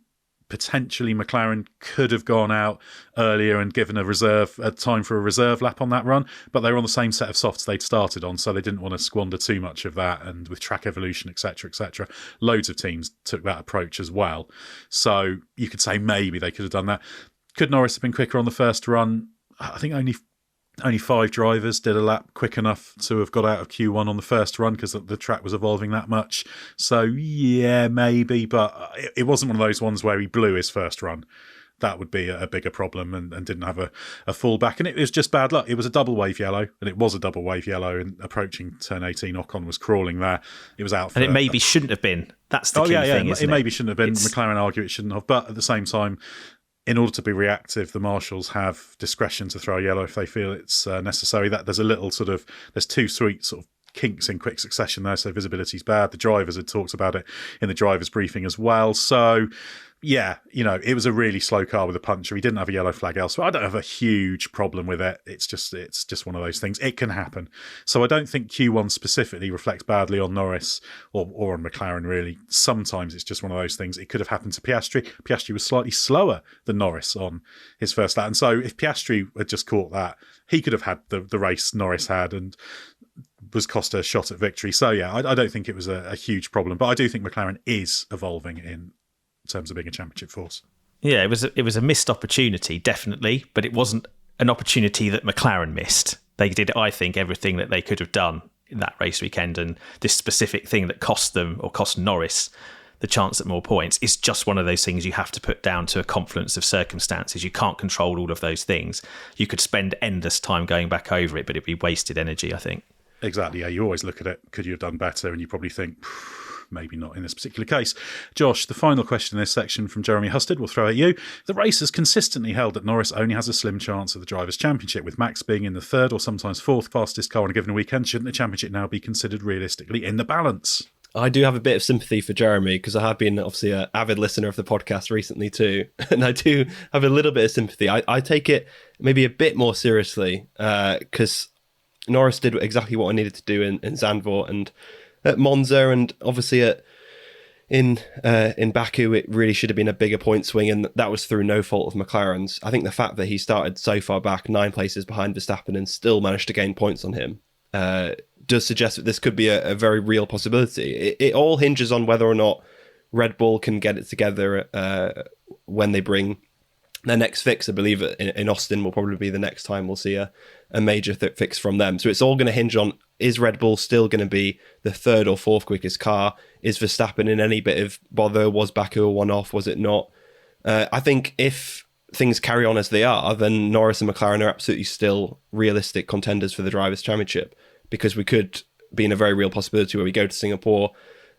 potentially McLaren could have gone out earlier and given a time for a reserve lap on that run, but they were on the same set of softs they'd started on, so they didn't want to squander too much of that. And with track evolution, etc., loads of teams took that approach as well. So you could say maybe they could have done that. Could Norris have been quicker on the first run? I think only 5 drivers did a lap quick enough to have got out of Q1 on the first run because the track was evolving that much. So, yeah, maybe, but it wasn't one of those ones where he blew his first run. That would be a bigger problem and didn't have a fallback. And it was just bad luck. It was a double wave yellow, and it was a double wave yellow, and approaching turn 18, Ocon was crawling there. It was out for... And it maybe shouldn't have been. That's the key thing, isn't it? It maybe shouldn't have been. McLaren argue it shouldn't have, but at the same time, in order to be reactive, the marshals have discretion to throw a yellow if they feel it's necessary. That there's a little there's 2 sweet sort of kinks in quick succession there, so visibility's bad. The drivers had talked about it in the drivers' briefing as well. So, yeah, it was a really slow car with a puncher. He didn't have a yellow flag elsewhere. I don't have a huge problem with it. It's just one of those things. It can happen. So I don't think Q1 specifically reflects badly on Norris or on McLaren, really. Sometimes it's just one of those things. It could have happened to Piastri. Piastri was slightly slower than Norris on his first lap. And so if Piastri had just caught that, he could have had the race Norris had and was cost a shot at victory. So, yeah, I don't think it was a huge problem. But I do think McLaren is evolving in terms of being a championship force. Yeah, it was a missed opportunity, definitely, but it wasn't an opportunity that McLaren missed. They did, I think, everything that they could have done in that race weekend, and this specific thing that cost them or cost Norris the chance at more points is just one of those things you have to put down to a confluence of circumstances. You can't control all of those things. You could spend endless time going back over it, but it'd be wasted energy, I think. Exactly, yeah. You always look at it, could you have done better? And you probably think, maybe not in this particular case. Josh, the final question in this section from Jeremy Husted, we'll throw at you. The race has consistently held that Norris only has a slim chance of the Drivers' Championship, with Max being in the 3rd or sometimes 4th fastest car on a given weekend. Shouldn't the championship now be considered realistically in the balance? I do have a bit of sympathy for Jeremy because I have been obviously an avid listener of the podcast recently too. And I do have a little bit of sympathy. I take it maybe a bit more seriously because Norris did exactly what I needed to do in Zandvoort and at Monza, and obviously in Baku, it really should have been a bigger point swing, and that was through no fault of McLaren's. I think the fact that he started so far back, 9 places behind Verstappen, and still managed to gain points on him does suggest that this could be a very real possibility. It all hinges on whether or not Red Bull can get it together when they bring their next fix. I believe in Austin will probably be the next time we'll see a major fix from them. So it's all going to hinge on, is Red Bull still going to be the 3rd or 4th quickest car? Is Verstappen in any bit of bother? Was Baku a one-off? Was it not? I think if things carry on as they are, then Norris and McLaren are absolutely still realistic contenders for the Drivers' Championship, because we could be in a very real possibility where we go to Singapore,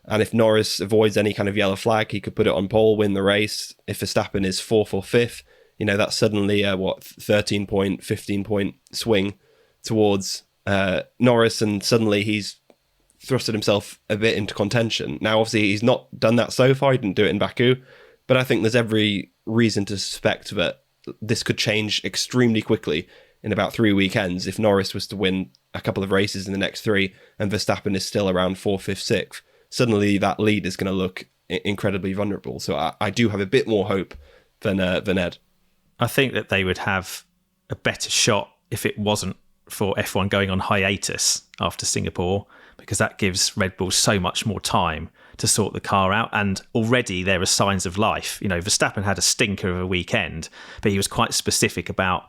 and if Norris avoids any kind of yellow flag, he could put it on pole, win the race. If Verstappen is 4th or 5th, that's suddenly a 13-point, 15-point swing towards Norris, and suddenly he's thrusted himself a bit into contention. Now, obviously, he's not done that so far. He didn't do it in Baku, but I think there's every reason to suspect that this could change extremely quickly in about 3 weekends if Norris was to win a couple of races in the next 3 and Verstappen is still around 4th, 5th, 6th. Suddenly, that lead is going to look incredibly vulnerable. So I do have a bit more hope than Ed. I think that they would have a better shot if it wasn't for F1 going on hiatus after Singapore, because that gives Red Bull so much more time to sort the car out. And already there are signs of life. Verstappen had a stinker of a weekend, but he was quite specific about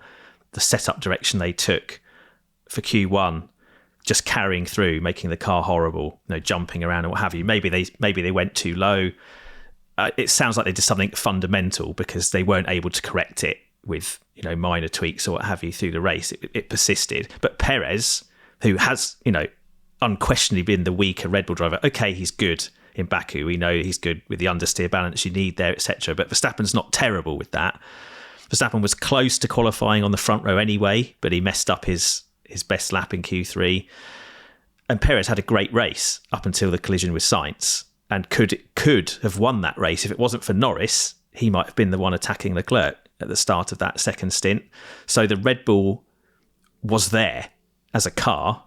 the setup direction they took for Q1, just carrying through, making the car horrible, jumping around and what have you. Maybe they went too low. It sounds like they did something fundamental because they weren't able to correct it with minor tweaks or what have you through the race. It persisted. But Perez, who has unquestionably been the weaker Red Bull driver, okay, he's good in Baku. We know he's good with the understeer balance you need there, etc. But Verstappen's not terrible with that. Verstappen was close to qualifying on the front row anyway, but he messed up his best lap in Q3. and Perez had a great race up until the collision with Sainz, and could have won that race. If it wasn't for Norris, he might have been the one attacking Leclerc at the start of that second stint. So the Red Bull was there as a car,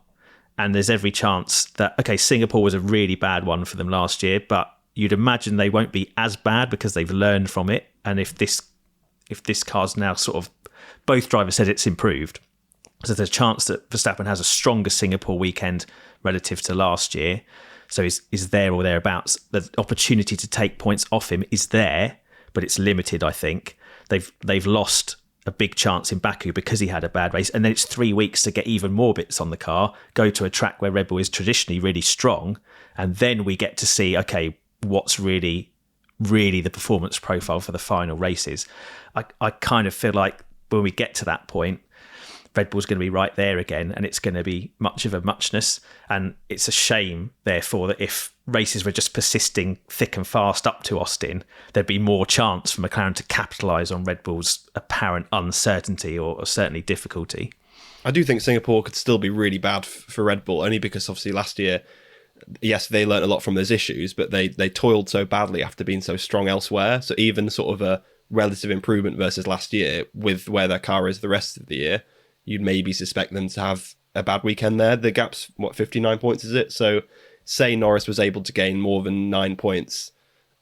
and there's every chance that, okay, Singapore was a really bad one for them last year, but you'd imagine they won't be as bad because they've learned from it. And if this car's now sort of, both drivers said it's improved, so there's a chance that Verstappen has a stronger Singapore weekend relative to last year. So is there or thereabouts. The opportunity to take points off him is there, but it's limited, I think. They've lost a big chance in Baku because he had a bad race, and then it's 3 weeks to get even more bits on the car, go to a track where Red Bull is traditionally really strong, and then we get to see, okay, what's really the performance profile for the final races. I kind of feel like when we get to that point, Red Bull's going to be right there again, and it's going to be much of a muchness. And it's a shame, therefore, that if races were just persisting thick and fast up to Austin, there'd be more chance for McLaren to capitalise on Red Bull's apparent uncertainty or certainly difficulty. I do think Singapore could still be really bad for Red Bull, only because obviously last year, yes, they learned a lot from those issues, but they toiled so badly after being so strong elsewhere. So even sort of a relative improvement versus last year with where their car is the rest of the year, you'd maybe suspect them to have a bad weekend there. The gap's, 59 points, is it? So say Norris was able to gain more than 9 points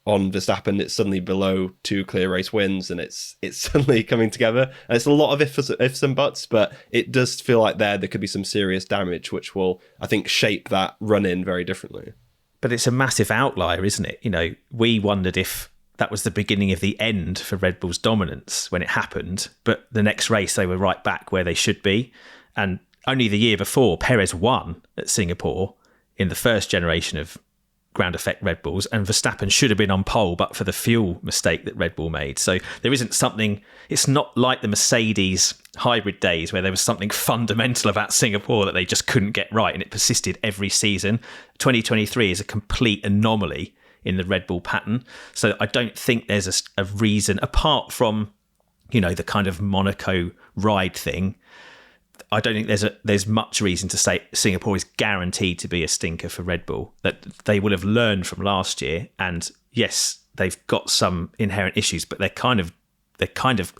on Verstappen, it's suddenly below 2 clear race wins, and it's suddenly coming together. And it's a lot of ifs and buts, but it does feel like there could be some serious damage, which will, I think, shape that run-in very differently. But it's a massive outlier, isn't it? You know, we wondered if that was the beginning of the end for Red Bull's dominance when it happened, but the next race they were right back where they should be. And only the year before, Perez won at Singapore in the first generation of ground effect Red Bulls, and Verstappen should have been on pole but for the fuel mistake that Red Bull made. So there isn't something, it's not like the Mercedes hybrid days where there was something fundamental about Singapore that they just couldn't get right, and it persisted every season. 2023 is a complete anomaly in the Red Bull pattern. So I don't think there's a reason, apart from, you know, the kind of Monaco ride thing, I don't think there's much reason to say Singapore is guaranteed to be a stinker for Red Bull. That they will have learned from last year, and yes, they've got some inherent issues, but they're kind of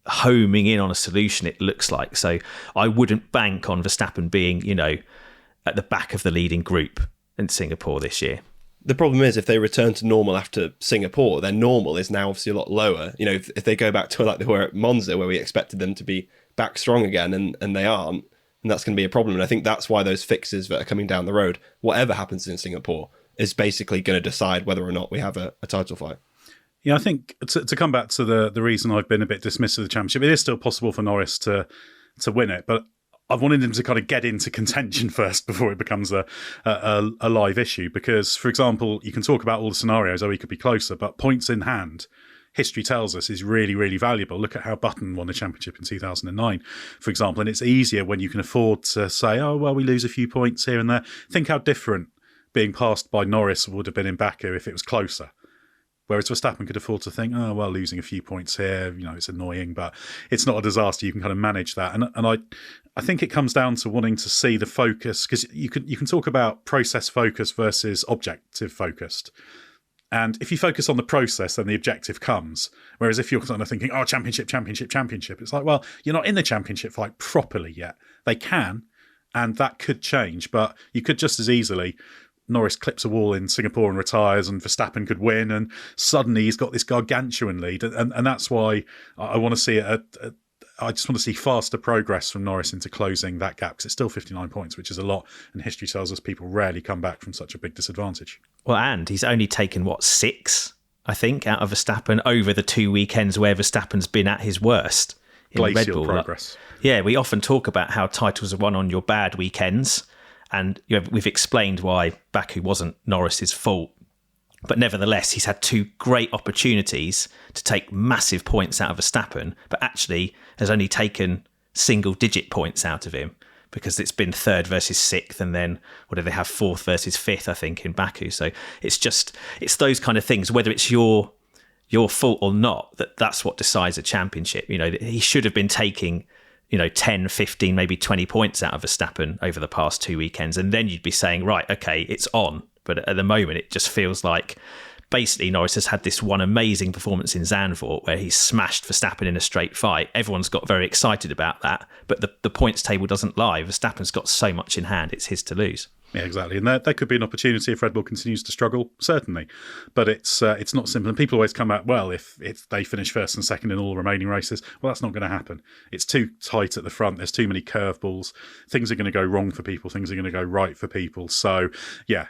homing in on a solution, it looks like. So I wouldn't bank on Verstappen being, you know, at the back of the leading group in Singapore this year. The problem is, if they return to normal after Singapore, their normal is now obviously a lot lower. You know, if they go back to like they were at Monza, where we expected them to be back strong again, and they aren't, and that's going to be a problem. And I think that's why those fixes that are coming down the road, whatever happens in Singapore, is basically going to decide whether or not we have a title fight. Yeah, I think to come back to the reason I've been a bit dismissive of the championship, it is still possible for Norris to win it, but I've wanted him to kind of get into contention first before it becomes a live issue. Because, for example, you can talk about all the scenarios, he could be closer, but points in hand, history tells us, is really, really valuable. Look at how Button won the championship in 2009, for example. And it's easier when you can afford to say, oh, well, we lose a few points here and there. Think how different being passed by Norris would have been in Baku if it was closer. Whereas Verstappen could afford to think, oh, well, losing a few points here, you know, it's annoying, but it's not a disaster. You can kind of manage that. And I think it comes down to wanting to see the focus, because you can talk about process focus versus objective focused. And if you focus on the process, then the objective comes. Whereas if you're kind of thinking, oh, championship, it's like, well, you're not in the championship fight properly yet. They can, and that could change, but you could just as easily, Norris clips a wall in Singapore and retires, and Verstappen could win, and suddenly he's got this gargantuan lead. And that's why I want to see I just want to see faster progress from Norris into closing that gap, because it's still 59 points, which is a lot. And history tells us people rarely come back from such a big disadvantage. Well, and he's only taken, 6, I think, out of Verstappen over the 2 weekends where Verstappen's been at his worst in Glacial Red Bull. Progress. Yeah, we often talk about how titles are won on your bad weekends. And you know, we've explained why Baku wasn't Norris's fault. But nevertheless, he's had 2 great opportunities to take massive points out of Verstappen, but actually has only taken single-digit points out of him, because it's been 3rd versus 6th, and then what do they have, 4th versus 5th, I think, in Baku. So it's those kind of things, whether it's your fault or not, that's what decides a championship. You know, he should have been taking 10, 15, maybe 20 points out of Verstappen over the past 2 weekends. And then you'd be saying, right, okay, it's on. But at the moment, it just feels like basically Norris has had this one amazing performance in Zandvoort where he smashed Verstappen in a straight fight. Everyone's got very excited about that, but the points table doesn't lie. Verstappen's got so much in hand, it's his to lose. Yeah, exactly. And there could be an opportunity if Red Bull continues to struggle, certainly. But it's not simple. And people always come out, well, if they finish first and second in all the remaining races, well, that's not going to happen. It's too tight at the front. There's too many curveballs. Things are going to go wrong for people. Things are going to go right for people. So, yeah,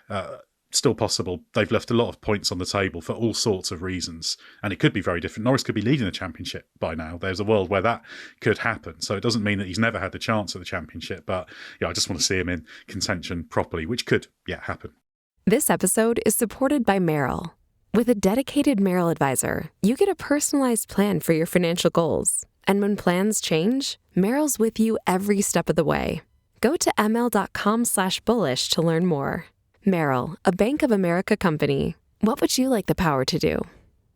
still possible. They've left a lot of points on the table for all sorts of reasons, and it could be very different. Norris could be leading the championship by now. There's a world where that could happen. So it doesn't mean that he's never had the chance at the championship, but yeah, I just want to see him in contention properly, which could, happen. This episode is supported by Merrill. With a dedicated Merrill advisor, you get a personalized plan for your financial goals. And when plans change, Merrill's with you every step of the way. Go to ml.com/bullish to learn more. Merrill, a Bank of America company. What would you like the power to do?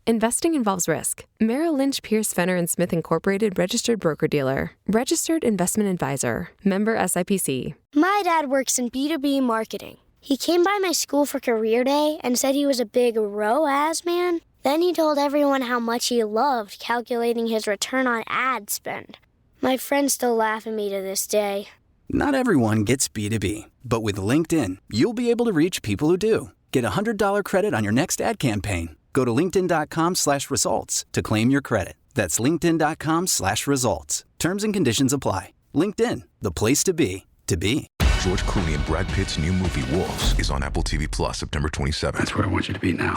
Investing involves risk. Merrill Lynch, Pierce, Fenner & Smith Incorporated, registered broker-dealer. Registered investment advisor. Member SIPC. My dad works in B2B marketing. He came by my school for career day and said he was a big ROAS man. Then he told everyone how much he loved calculating his return on ad spend. My friends still laugh at me to this day. Not everyone gets B2B, but with LinkedIn, you'll be able to reach people who do. Get a $100 credit on your next ad campaign. Go to linkedin.com/results to claim your credit. That's linkedin.com/results. Terms and conditions apply. LinkedIn, the place to be, to be. George Clooney and Brad Pitt's new movie Wolves is on Apple TV Plus September 27th. That's where I want you to be now.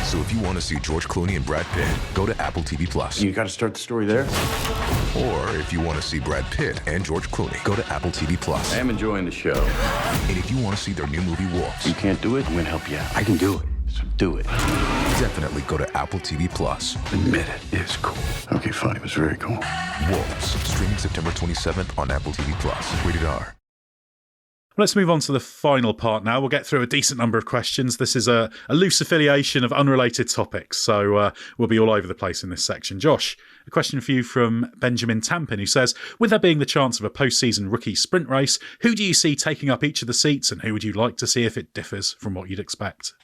So if you want to see George Clooney and Brad Pitt, go to Apple TV Plus. You got to start the story there. Or if you want to see Brad Pitt and George Clooney, go to Apple TV Plus. I am enjoying the show. And if you want to see their new movie Wolves, you can't do it, I'm going to help you out. I can do it. So do it. Definitely go to Apple TV Plus. Admit it, it's cool. Okay, fine, it was very cool. Wolves, streaming September 27th on Apple TV Plus. Rated R. Let's move on to the final part now. We'll get through a decent number of questions. This is a loose affiliation of unrelated topics, so we'll be all over the place in this section. Josh, a question for you from Benjamin Tampin, who says, with there being the chance of a postseason rookie sprint race, who do you see taking up each of the seats, and who would you like to see if it differs from what you'd expect?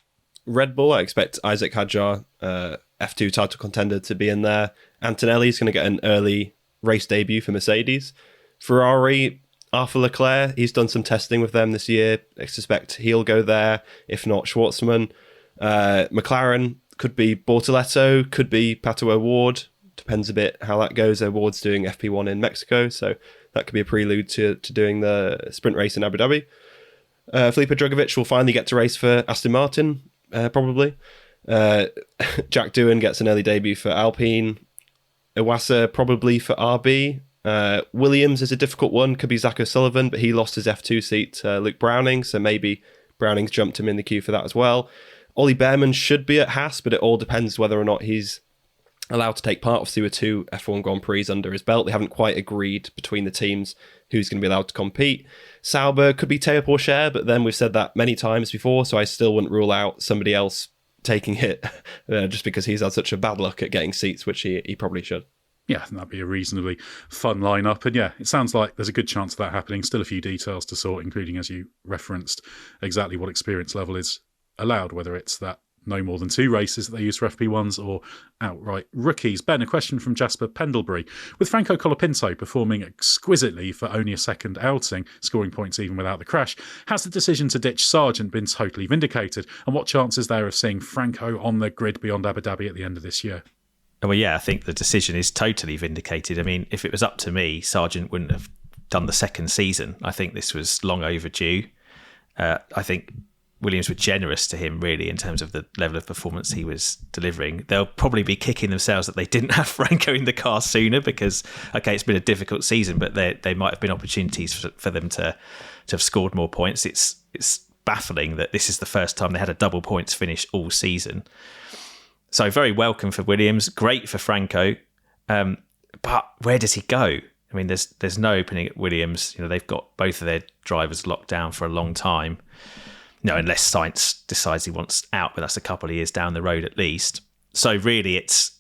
Red Bull, I expect Isaac Hadjar, F2 title contender, to be in there. Antonelli's going to get an early race debut for Mercedes. Ferrari, Arthur Leclerc, he's done some testing with them this year. I suspect he'll go there, if not Schwartzman. McLaren could be Bortoletto, could be Pato O'Ward. Depends a bit how that goes. O'Ward's doing FP1 in Mexico, so that could be a prelude to doing the sprint race in Abu Dhabi. Felipe Drugovich will finally get to race for Aston Martin, probably. Jack Doohan gets an early debut for Alpine. Iwasa probably for RB. Williams is a difficult one. Could be Zach O'Sullivan, but he lost his F2 seat to Luke Browning, so maybe Browning's jumped him in the queue for that as well. Ollie Behrman should be at Haas, but it all depends whether or not he's allowed to take part. Obviously, with 2 F1 Grand Prix under his belt, they haven't quite agreed between the teams who's going to be allowed to compete. Sauber could be Théo Pourchaire, but then we've said that many times before, so I still wouldn't rule out somebody else taking it just because he's had such a bad luck at getting seats, which he probably should. Yeah, I think that'd be a reasonably fun lineup. And yeah, it sounds like there's a good chance of that happening. Still a few details to sort, including, as you referenced, exactly what experience level is allowed, whether it's that no more than 2 races that they use for FP1s or outright rookies. Ben, a question from Jasper Pendlebury. With Franco Colapinto performing exquisitely for only a second outing, scoring points even without the crash, has the decision to ditch Sargent been totally vindicated? And what chance is there of seeing Franco on the grid beyond Abu Dhabi at the end of this year? Well, yeah, I think the decision is totally vindicated. I mean, if it was up to me, Sargent wouldn't have done the second season. I think this was long overdue. I think Williams were generous to him, really, in terms of the level of performance he was delivering. They'll probably be kicking themselves that they didn't have Franco in the car sooner because, okay, it's been a difficult season, but they might have been opportunities for them to have scored more points. It's baffling that this is the first time they had a double points finish all season. So very welcome for Williams, great for Franco, but where does he go? I mean, there's no opening at Williams. You know, they've got both of their drivers locked down for a long time. No, unless Sainz decides he wants out, but that's a couple of years down the road at least. So really, it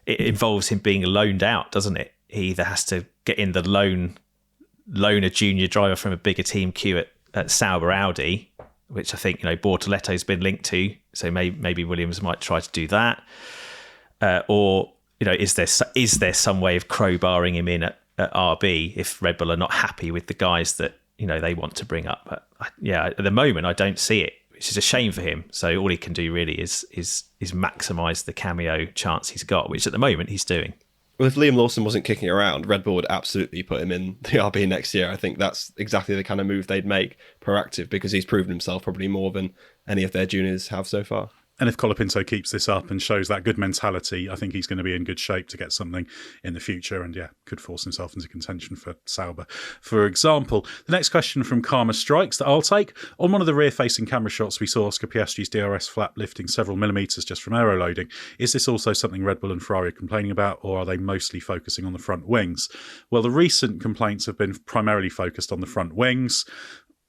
involves him being loaned out, doesn't it? He either has to getting the loaner junior driver from a bigger team queue at Sauber Audi, which I think, Bortoletto's been linked to. So maybe Williams might try to do that. Or, is there some way of crowbarring him in at RB if Red Bull are not happy with the guys that, they want to bring up? But at the moment, I don't see it, which is a shame for him. So all he can do really is maximise the cameo chance he's got, which at the moment he's doing. Well, if Liam Lawson wasn't kicking around, Red Bull would absolutely put him in the RB next year. I think that's exactly the kind of move they'd make, proactive, because he's proven himself probably more than any of their juniors have so far. And if Colapinto keeps this up and shows that good mentality, I think he's going to be in good shape to get something in the future and, could force himself into contention for Sauber, for example. The next question from Karma Strikes that I'll take. On one of the rear-facing camera shots, we saw Oscar Piastri's DRS flap lifting several millimetres just from aero loading. Is this also something Red Bull and Ferrari are complaining about, or are they mostly focusing on the front wings? Well, the recent complaints have been primarily focused on the front wings.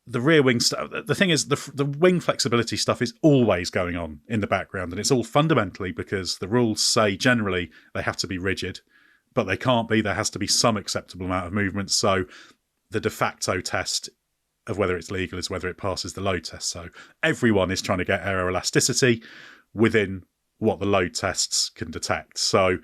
The rear wing stuff, the thing is, the wing flexibility stuff is always going on in the background, and it's all fundamentally because the rules say generally they have to be rigid, but they can't be. There has to be some acceptable amount of movement. So the de facto test of whether it's legal is whether it passes the load test. So everyone is trying to get aeroelasticity within what the load tests can detect. So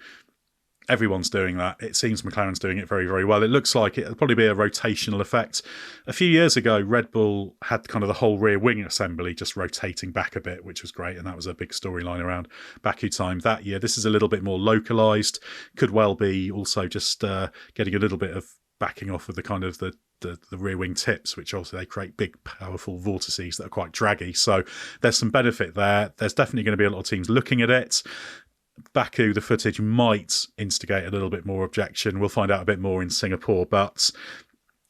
everyone's doing that. It seems McLaren's doing it very, very well. It looks like it'll probably be a rotational effect. A few years ago, Red Bull had kind of the whole rear wing assembly just rotating back a bit, which was great. And that was a big storyline around Baku time that year. This is a little bit more localized. Could well be also just getting a little bit of backing off with the kind of the rear wing tips, which also they create big, powerful vortices that are quite draggy. So there's some benefit there. There's definitely going to be a lot of teams looking at it. Baku, the footage might instigate a little bit more objection. We'll find out a bit more in Singapore, but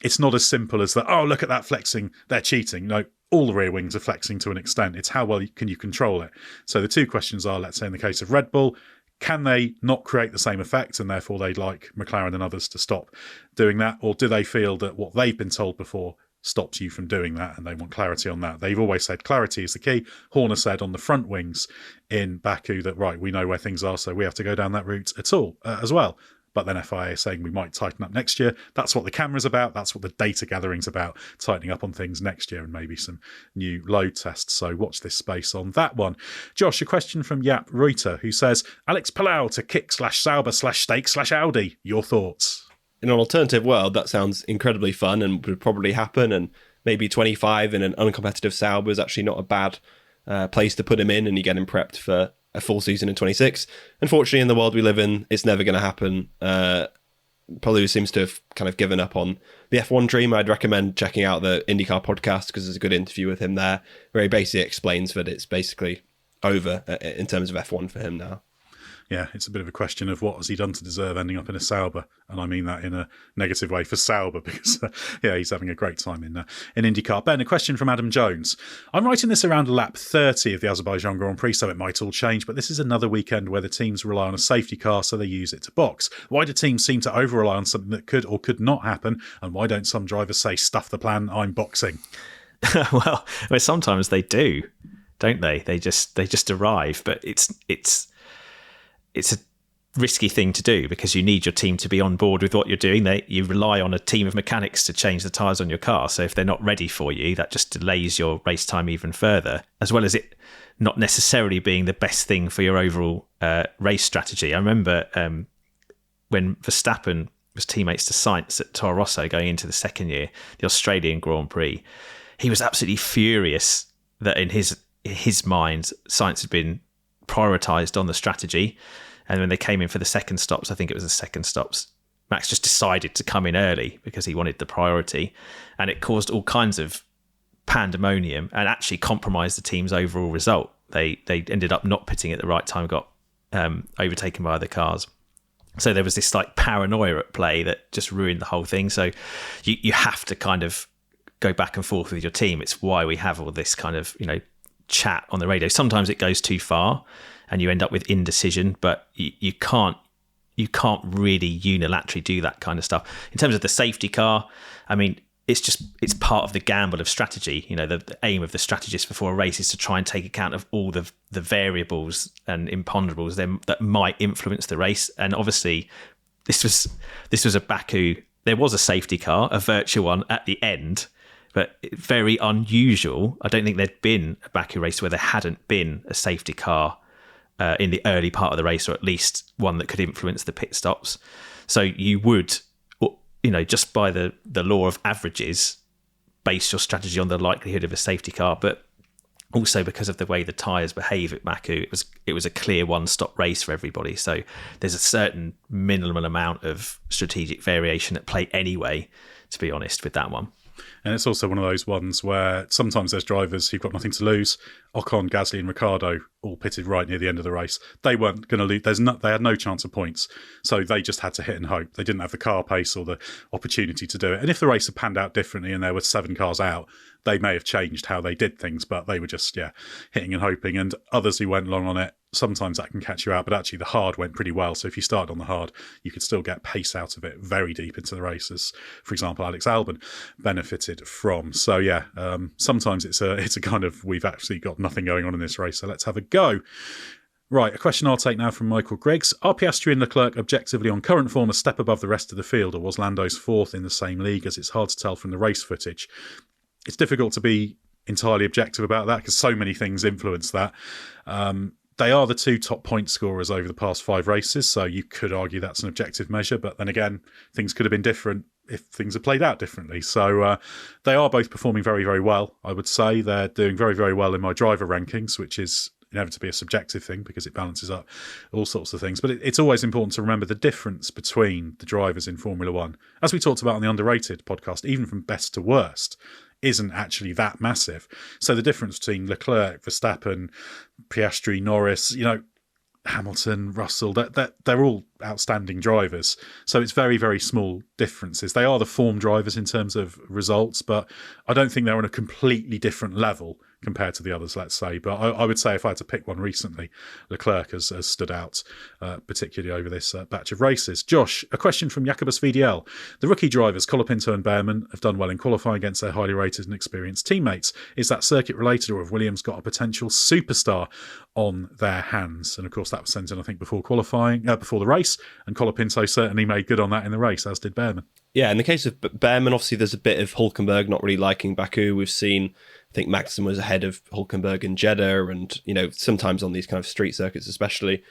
it's not as simple as that, oh, look at that flexing, they're cheating. No, all the rear wings are flexing to an extent. It's how well can you control it? So the two questions are, let's say in the case of Red Bull, can they not create the same effect and therefore they'd like McLaren and others to stop doing that? Or do they feel that what they've been told before stops you from doing that and they want clarity on that? They've always said clarity is the key. Horner said on the front wings in Baku that, right, we know where things are, so we have to go down that route as well. But then FIA is saying we might tighten up next year. That's what the camera's about. That's what the data gathering's about, tightening up on things next year and maybe some new load tests. So watch this space on that one. Josh, a question from Jaap Reuter, who says, Alex Palau to kick/Sauber/stake/Audi. Your thoughts? In an alternative world, that sounds incredibly fun and would probably happen. And maybe 25 in an uncompetitive Sauber is actually not a bad place to put him in, and you get him prepped for a full season in 26. Unfortunately, in the world we live in, it's never going to happen. Palu seems to have kind of given up on the F1 dream. I'd recommend checking out the IndyCar podcast because there's a good interview with him there where he basically explains that it's basically over in terms of F1 for him now. Yeah, it's a bit of a question of what has he done to deserve ending up in a Sauber, and I mean that in a negative way for Sauber because, he's having a great time in IndyCar. Ben, a question from Adam Jones. I'm writing this around lap 30 of the Azerbaijan Grand Prix, so it might all change, but this is another weekend where the teams rely on a safety car, so they use it to box. Why do teams seem to over-rely on something that could or could not happen, and why don't some drivers say, stuff the plan, I'm boxing? well, sometimes they do, don't they? They just arrive, but it's a risky thing to do because you need your team to be on board with what you're doing. You rely on a team of mechanics to change the tyres on your car. So if they're not ready for you, that just delays your race time even further, as well as it not necessarily being the best thing for your overall race strategy. I remember when Verstappen was teammates to Sainz at Toro Rosso going into the second year, the Australian Grand Prix, he was absolutely furious that in his mind, Sainz had been prioritised on the strategy. And when they came in for the second stops, I think it was the second stops, Max just decided to come in early because he wanted the priority. And it caused all kinds of pandemonium and actually compromised the team's overall result. They ended up not pitting at the right time, got overtaken by other cars. So there was this like paranoia at play that just ruined the whole thing. So you have to kind of go back and forth with your team. It's why we have all this kind of, chat on the radio. Sometimes it goes too far and you end up with indecision, but you can't really unilaterally do that kind of stuff. In terms of the safety car, I mean, it's part of the gamble of strategy. The aim of the strategist before a race is to try and take account of all the variables and imponderables that might influence the race. And obviously this was a Baku there was a safety car, a virtual one at the end, but very unusual. I don't think there'd been a Baku race where there hadn't been a safety car in the early part of the race, or at least one that could influence the pit stops. So you would, just by the law of averages, base your strategy on the likelihood of a safety car, but also because of the way the tyres behave at Baku, it was a clear one-stop race for everybody. So there's a certain minimal amount of strategic variation at play anyway, to be honest, with that one. And it's also one of those ones where sometimes there's drivers who've got nothing to lose. Ocon, Gasly and Ricciardo all pitted right near the end of the race. They weren't going to lose. They had no chance of points. So they just had to hit and hope. They didn't have the car pace or the opportunity to do it. And if the race had panned out differently and there were 7 cars out, they may have changed how they did things, but they were just, hitting and hoping. And others who went long on it, sometimes that can catch you out, but actually the hard went pretty well. So if you started on the hard, you could still get pace out of it very deep into the races. For example, Alex Albon benefited from. So sometimes it's a kind of, we've actually got nothing going on in this race, so let's have a go. Right, a question I'll take now from Michael Griggs. Are Piastri and Leclerc objectively on current form a step above the rest of the field, or was Lando's 4th in the same league, as it's hard to tell from the race footage? It's difficult to be entirely objective about that because so many things influence that. They are the 2 top point scorers over the past 5 races, so you could argue that's an objective measure, but then again, things could have been different if things had played out differently. So they are both performing very, very well, I would say. They're doing very, very well in my driver rankings, which is inevitably a subjective thing because it balances up all sorts of things. But it's always important to remember the difference between the drivers in Formula One. As we talked about on the Underrated podcast, even from best to worst, isn't actually that massive. So the difference between Leclerc, Verstappen, Piastri, Norris, Hamilton, Russell, they're all outstanding drivers. So it's very, very small differences. They are the form drivers in terms of results, but I don't think they're on a completely different level compared to the others, let's say. But I would say if I had to pick one recently, Leclerc has stood out, particularly over this batch of races. Josh, a question from Jacobus VDL. The rookie drivers, Colapinto and Behrman, have done well in qualifying against their highly rated and experienced teammates. Is that circuit related, or have Williams got a potential superstar on their hands? And of course, that was sent in, I think, before qualifying, before the race. And Colapinto certainly made good on that in the race, as did Behrman. Yeah, in the case of Behrman, obviously there's a bit of Hülkenberg not really liking Baku. We've seen, I think Magnussen was ahead of Hülkenberg in Jeddah, and sometimes on these kind of street circuits especially,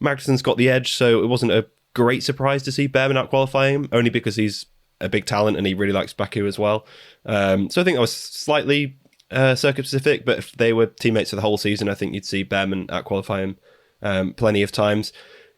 Magnussen's got the edge, so it wasn't a great surprise to see Behrman out qualifying him, only because he's a big talent and he really likes Baku as well. So I think that was slightly circuit specific, but if they were teammates for the whole season, I think you'd see Behrman out qualify him plenty of times.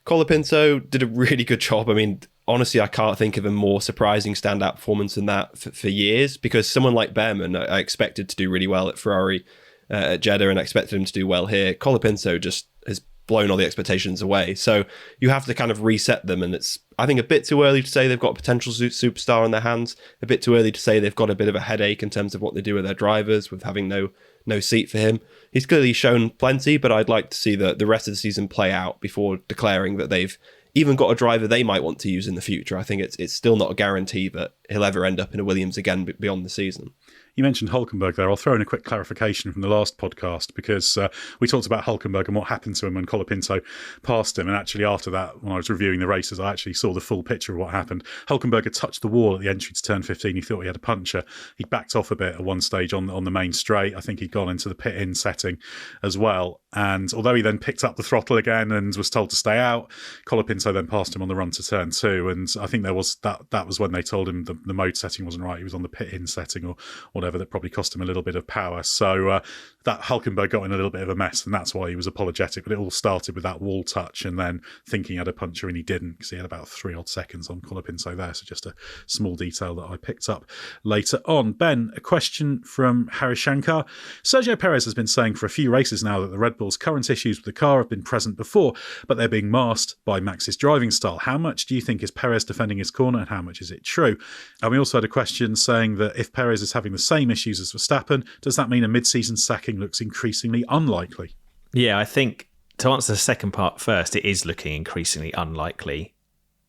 Colapinto did a really good job. I mean, honestly, I can't think of a more surprising standout performance than that for years, because someone like Behrman, I expected to do really well at Ferrari at Jeddah, and I expected him to do well here. Colapinto just has blown all the expectations away. So you have to kind of reset them, and it's, I think, a bit too early to say they've got a potential superstar on their hands, a bit too early to say they've got a bit of a headache in terms of what they do with their drivers, with having no seat for him. He's clearly shown plenty, but I'd like to see the rest of the season play out before declaring that they've even got a driver they might want to use in the future. I think it's still not a guarantee that he'll ever end up in a Williams again beyond the season. You mentioned Hülkenberg there. I'll throw in a quick clarification from the last podcast, because we talked about Hülkenberg and what happened to him when Colapinto passed him. And actually after that, when I was reviewing the races, I actually saw the full picture of what happened. Hülkenberg had touched the wall at the entry to turn 15. He thought he had a puncture. He backed off a bit at one stage on the main straight. I think he'd gone into the pit-in setting as well. And although he then picked up the throttle again and was told to stay out, Colapinto then passed him on the run to turn 2. And I think there was that was when they told him the mode setting wasn't right. He was on the pit-in setting or whatever. That probably cost him a little bit of power. So that Hülkenberg got in a little bit of a mess, and that's why he was apologetic. But it all started with that wall touch and then thinking he had a puncture and he didn't, because he had about 3 odd seconds on Colapinto there. So just a small detail that I picked up later on. Ben, a question from Harishankar. Sergio Perez has been saying for a few races now that the Red Bull's current issues with the car have been present before, but they're being masked by Max's driving style. How much do you think is Perez defending his corner, and how much is it true? And we also had a question saying that if Perez is having the same issues as Verstappen, does that mean a mid-season sacking looks increasingly unlikely? Yeah, I think to answer the second part first, it is looking increasingly unlikely,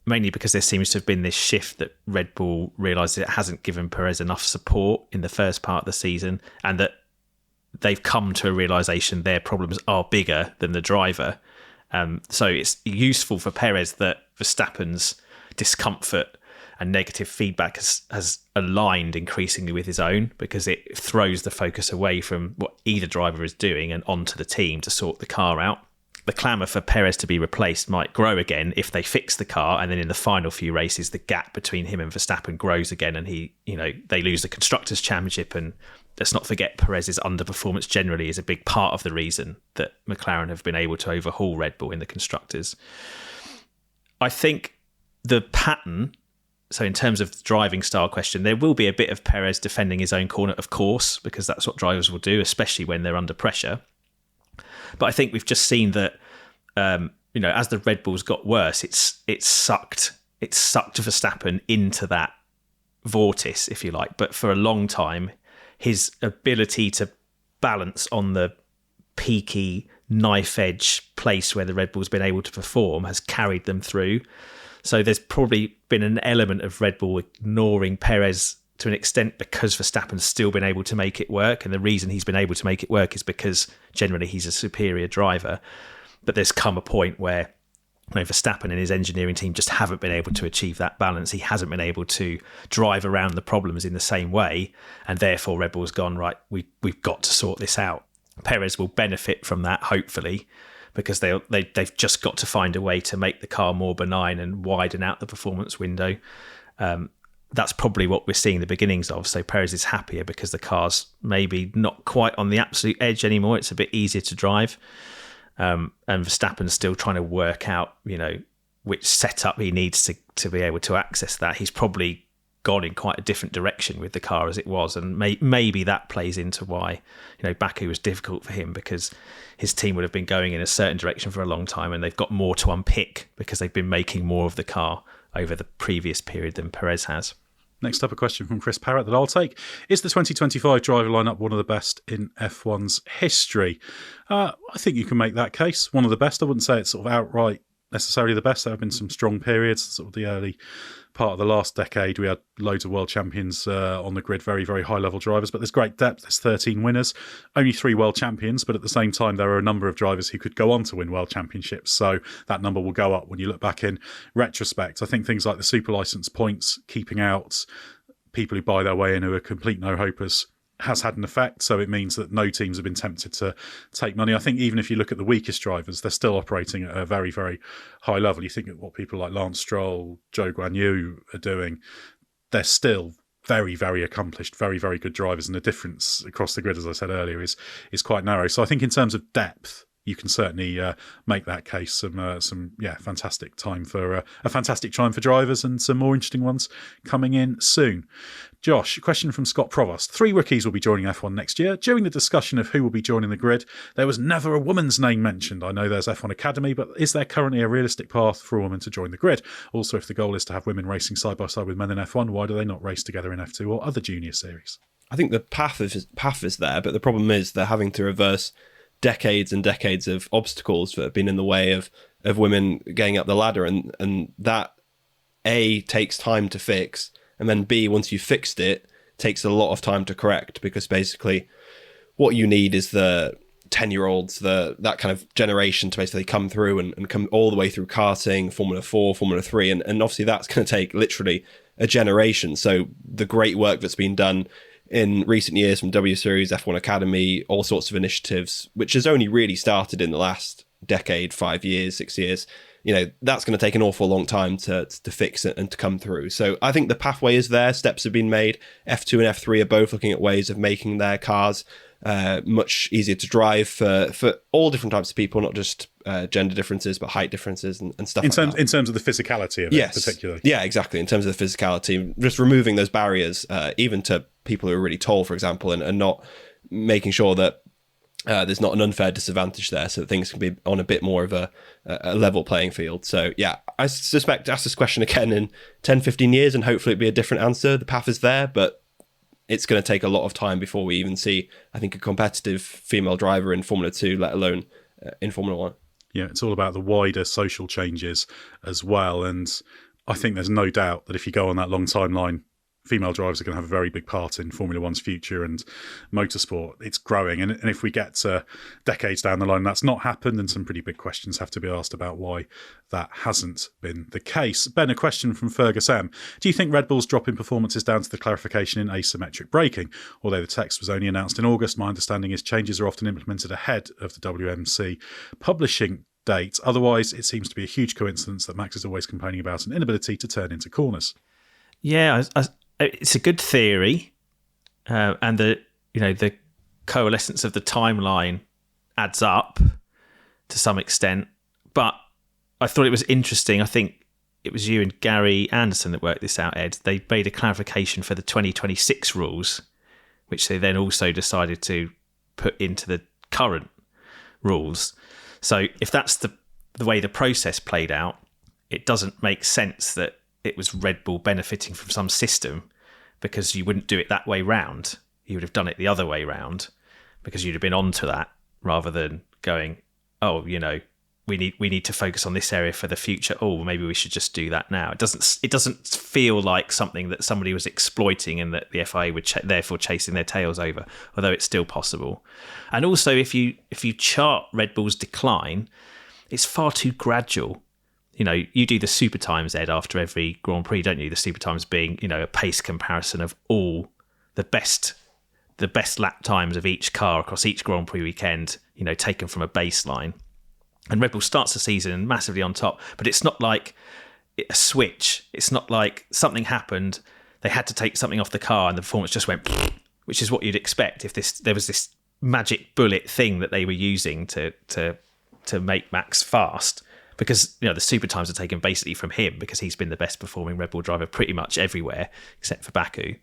mainly because there seems to have been this shift that Red Bull realised it hasn't given Perez enough support in the first part of the season, and that they've come to a realisation their problems are bigger than the driver. So it's useful for Perez that Verstappen's discomfort and negative feedback has aligned increasingly with his own, because it throws the focus away from what either driver is doing and onto the team to sort the car out. The clamour for Perez to be replaced might grow again if they fix the car, and then in the final few races the gap between him and Verstappen grows again, and they lose the Constructors' Championship. And let's not forget, Perez's underperformance generally is a big part of the reason that McLaren have been able to overhaul Red Bull in the Constructors. I think the pattern, so in terms of the driving style question, there will be a bit of Perez defending his own corner, of course, because that's what drivers will do, especially when they're under pressure. But I think we've just seen that, as the Red Bulls got worse, it sucked Verstappen into that vortice, if you like. But for a long time, his ability to balance on the peaky knife edge place where the Red Bull's been able to perform has carried them through. So there's probably been an element of Red Bull ignoring Perez to an extent because Verstappen's still been able to make it work. And the reason he's been able to make it work is because generally he's a superior driver. But there's come a point where Verstappen and his engineering team just haven't been able to achieve that balance. He hasn't been able to drive around the problems in the same way. And therefore Red Bull's gone, right, we've got to sort this out. Perez will benefit from that, hopefully, because they've just got to find a way to make the car more benign and widen out the performance window. That's probably what we're seeing the beginnings of. So Perez is happier because the car's maybe not quite on the absolute edge anymore. It's a bit easier to drive. And Verstappen's still trying to work out, which setup he needs to be able to access that. He's probably gone in quite a different direction with the car as it was. And maybe that plays into why, Baku was difficult for him, because his team would have been going in a certain direction for a long time and they've got more to unpick because they've been making more of the car over the previous period than Perez has. Next up, a question from Chris Parrott that I'll take. Is the 2025 driver lineup one of the best in F1's history? I think you can make that case. One of the best. I wouldn't say it's sort of outright necessarily the best. There have been some strong periods, sort of the early part of the last decade. We had loads of world champions on the grid, very, very high-level drivers, but there's great depth. There's 13 winners, only 3 world champions, but at the same time, there are a number of drivers who could go on to win world championships, so that number will go up when you look back in retrospect. I think things like the super license points, keeping out people who buy their way in who are complete no-hopers, has had an effect. So it means that no teams have been tempted to take money. I think even if you look at the weakest drivers, they're still operating at a very, very high level. You think of what people like Lance Stroll, Zhou Guanyu are doing. They're still very, very accomplished, very, very good drivers. And the difference across the grid, as I said earlier, is quite narrow. So I think in terms of depth, you can certainly make that case. Some fantastic time for a fantastic time for drivers, and some more interesting ones coming in soon. Josh, a question from Scott Provost. 3 rookies will be joining F1 next year. During the discussion of who will be joining the grid, there was never a woman's name mentioned. I know there's F1 Academy, but is there currently a realistic path for a woman to join the grid? Also, if the goal is to have women racing side by side with men in F1, why do they not race together in F2 or other junior series? I think the path is there, but the problem is they're having to reverse decades and decades of obstacles that have been in the way of women getting up the ladder, and that A, takes time to fix, and then B, once you've fixed it, takes a lot of time to correct, because basically what you need is the 10-year-olds, that kind of generation to basically come through and come all the way through karting, Formula 4, Formula 3, and obviously that's going to take literally a generation. So the great work that's been done in recent years from W Series, F1 Academy, all sorts of initiatives, which has only really started in the last decade, 5 years, 6 years, that's going to take an awful long time to fix it and to come through. So I think the pathway is there. Steps have been made. F2 and F3 are both looking at ways of making their cars much easier to drive for all different types of people, not just gender differences, but height differences and stuff in terms of the physicality of it, particularly. Yeah, exactly. In terms of the physicality, just removing those barriers, even to people who are really tall, for example, and not making sure that there's not an unfair disadvantage there, so that things can be on a bit more of a level playing field. So yeah, I suspect ask this question again in 10, 15 years and hopefully it'll be a different answer. The path is there, but it's going to take a lot of time before we even see, I think, a competitive female driver in Formula 2, let alone in Formula 1. Yeah, it's all about the wider social changes as well. And I think there's no doubt that if you go on that long timeline female drivers are going to have a very big part in Formula One's future and motorsport. It's growing. And if we get decades down the line, that's not happened, and some pretty big questions have to be asked about why that hasn't been the case. Ben, a question from Fergus M. Do you think Red Bull's drop in performance is down to the clarification in asymmetric braking? Although the text was only announced in August, my understanding is changes are often implemented ahead of the WMC publishing date. Otherwise, it seems to be a huge coincidence that Max is always complaining about an inability to turn into corners. Yeah, it's a good theory, and the coalescence of the timeline adds up to some extent. But I thought it was interesting. I think it was you and Gary Anderson that worked this out, Ed. They made a clarification for the 2026 rules, which they then also decided to put into the current rules. So if that's the way the process played out, it doesn't make sense that it was Red Bull benefiting from some system, because you wouldn't do it that way round. You would have done it the other way round, because you'd have been onto that rather than going, oh, we need to focus on this area for the future. Oh, maybe we should just do that now. It doesn't feel like something that somebody was exploiting and that the FIA would therefore chasing their tails over, although it's still possible. And also, if you chart Red Bull's decline, it's far too gradual. You do the super times, Ed, after every Grand Prix, don't you? The super times being, a pace comparison of all the best lap times of each car across each Grand Prix weekend, taken from a baseline. And Red Bull starts the season massively on top, but it's not like a switch. It's not like something happened, they had to take something off the car and the performance just went, which is what you'd expect if there was this magic bullet thing that they were using to make Max fast. Because the super times are taken basically from him, because he's been the best performing Red Bull driver pretty much everywhere except for Baku.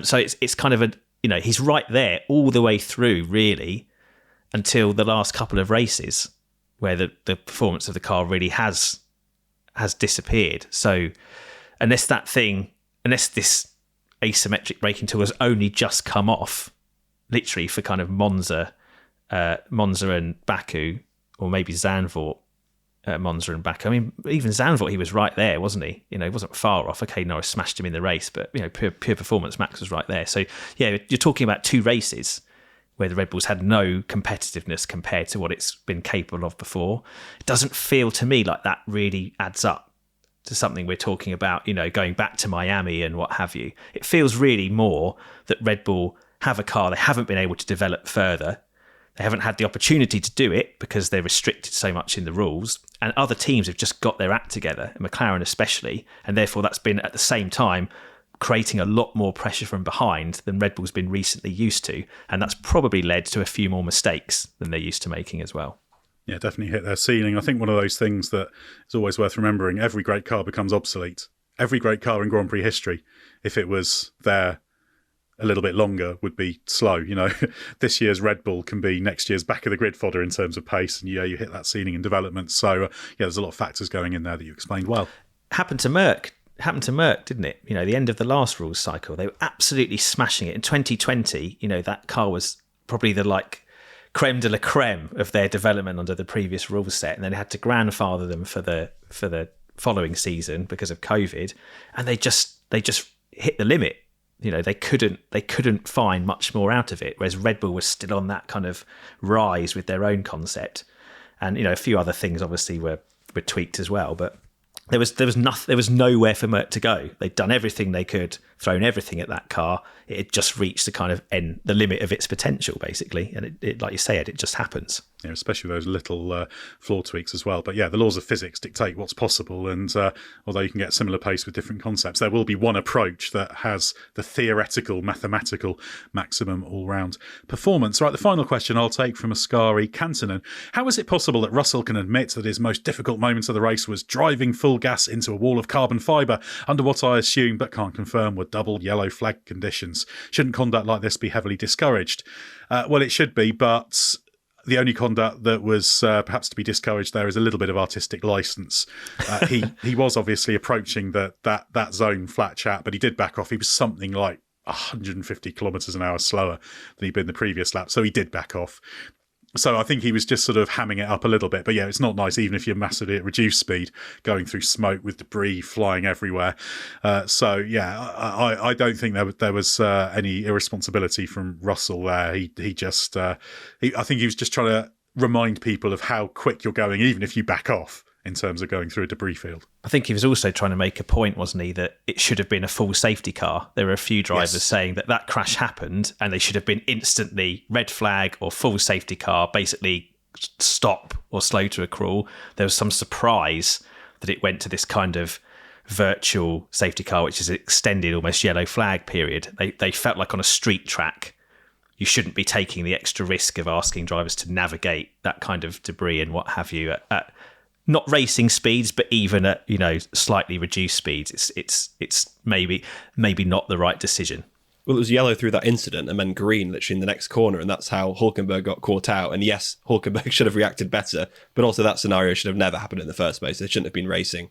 So it's kind of he's right there all the way through, really, until the last couple of races where the performance of the car really has disappeared. So unless this asymmetric braking tool has only just come off, literally for kind of Monza and Baku, or maybe Zandvoort, Monza and Baku. I mean, even Zandvoort, he was right there, wasn't he? He wasn't far off. Okay, Norris smashed him in the race, but pure performance, Max was right there. So yeah, you're talking about two races where the Red Bulls had no competitiveness compared to what it's been capable of before. It doesn't feel to me like that really adds up to something we're talking about, going back to Miami and what have you. It feels really more that Red Bull have a car they haven't been able to develop further. They haven't had the opportunity to do it because they're restricted so much in the rules, and other teams have just got their act together, and McLaren especially, and therefore that's been at the same time creating a lot more pressure from behind than Red Bull's been recently used to, and that's probably led to a few more mistakes than they're used to making as well. Yeah, definitely hit their ceiling. I think one of those things that is always worth remembering, every great car becomes obsolete. Every great car in Grand Prix history, if it was there a little bit longer, would be slow. This year's Red Bull can be next year's back of the grid fodder in terms of pace, and you hit that ceiling in development. So there's a lot of factors going in there that you explained well. Happened to Merck, didn't it? The end of the last rules cycle, they were absolutely smashing it. In 2020, that car was probably the creme de la creme of their development under the previous rule set, and then they had to grandfather them for the following season because of COVID, and they just hit the limit. They couldn't find much more out of it, whereas Red Bull was still on that kind of rise with their own concept, and a few other things obviously were tweaked as well, but there was nowhere for Merck to go. They'd done everything they could, thrown everything at that car. It had just reached the kind of the limit of its potential, basically, and it like you said, it just happens. Yeah, especially those little floor tweaks as well. But yeah, the laws of physics dictate what's possible, and although you can get similar pace with different concepts, there will be one approach that has the theoretical, mathematical maximum all-round performance. Right, the final question I'll take from Ascari Kantanen. How is it possible that Russell can admit that his most difficult moments of the race was driving full gas into a wall of carbon fibre under what I assume but can't confirm were double yellow flag conditions? Shouldn't conduct like this be heavily discouraged? Well, it should be, but the only conduct that was perhaps to be discouraged there is a little bit of artistic license. He was obviously approaching that zone flat chat, but he did back off. He was something like 150 kilometres an hour slower than he'd been the previous lap, so he did back off. So I think he was just sort of hamming it up a little bit. But yeah, it's not nice, even if you're massively at reduced speed, going through smoke with debris flying everywhere. So yeah, I don't think there was any irresponsibility from Russell there. I think he was just trying to remind people of how quick you're going, even if you back off, in terms of going through a debris field. I think he was also trying to make a point, wasn't he, that it should have been a full safety car. There were a few drivers saying that crash happened and they should have been instantly red flag or full safety car, basically stop or slow to a crawl. There was some surprise that it went to this kind of virtual safety car, which is an extended almost yellow flag period. They felt like on a street track, you shouldn't be taking the extra risk of asking drivers to navigate that kind of debris and what have you at not racing speeds, but even at, slightly reduced speeds. It's maybe not the right decision. Well, it was yellow through that incident and then green literally in the next corner, and that's how Hülkenberg got caught out. And yes, Hülkenberg should have reacted better, but also that scenario should have never happened in the first place. They shouldn't have been racing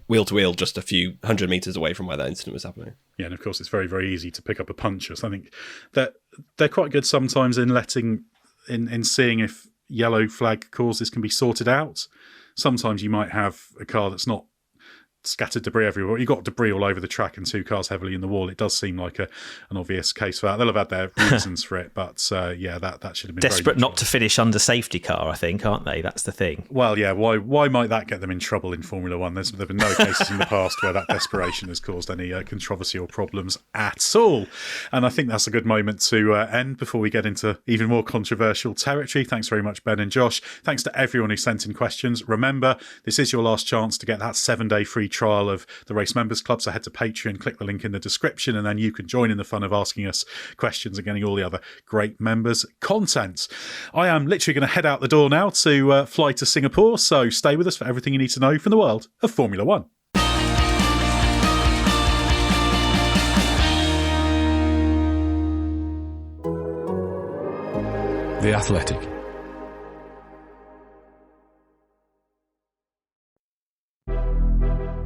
wheel to wheel just a few hundred meters away from where that incident was happening. Yeah, and of course it's very, very easy to pick up a puncher. So I think that they're quite good sometimes in seeing if yellow flag causes can be sorted out. Sometimes you might have a car that's not scattered debris everywhere. You've got debris all over the track and two cars heavily in the wall. It does seem like an obvious case for that. They'll have had their reasons for it, but that should have been desperate not to finish under safety car, I think, aren't they? That's the thing. Well, yeah. Why might that get them in trouble in Formula One? There've been no cases in the past where that desperation has caused any controversy or problems at all. And I think that's a good moment to end before we get into even more controversial territory. Thanks very much, Ben and Josh. Thanks to everyone who sent in questions. Remember, this is your last chance to get that 7-day free trial of the Race Members Club, so head to Patreon, click the link in the description, and then you can join in the fun of asking us questions and getting all the other great members content. I am literally going to head out the door now to fly to Singapore, so stay with us for everything you need to know from the world of Formula One. The Athletic.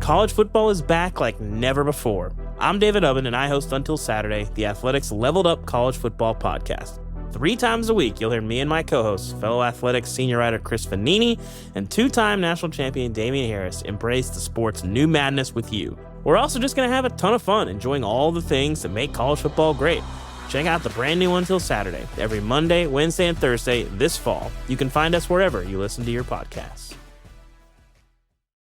College football is back like never before. I'm David Ubben, and I host Until Saturday, the Athletics Leveled Up College Football Podcast. 3 times a week, you'll hear me and my co-hosts, fellow Athletics senior writer Chris Vanini and 2-time national champion Damian Harris, embrace the sport's new madness with you. We're also just going to have a ton of fun enjoying all the things that make college football great. Check out the brand new Until Saturday every Monday, Wednesday, and Thursday this fall. You can find us wherever you listen to your podcasts.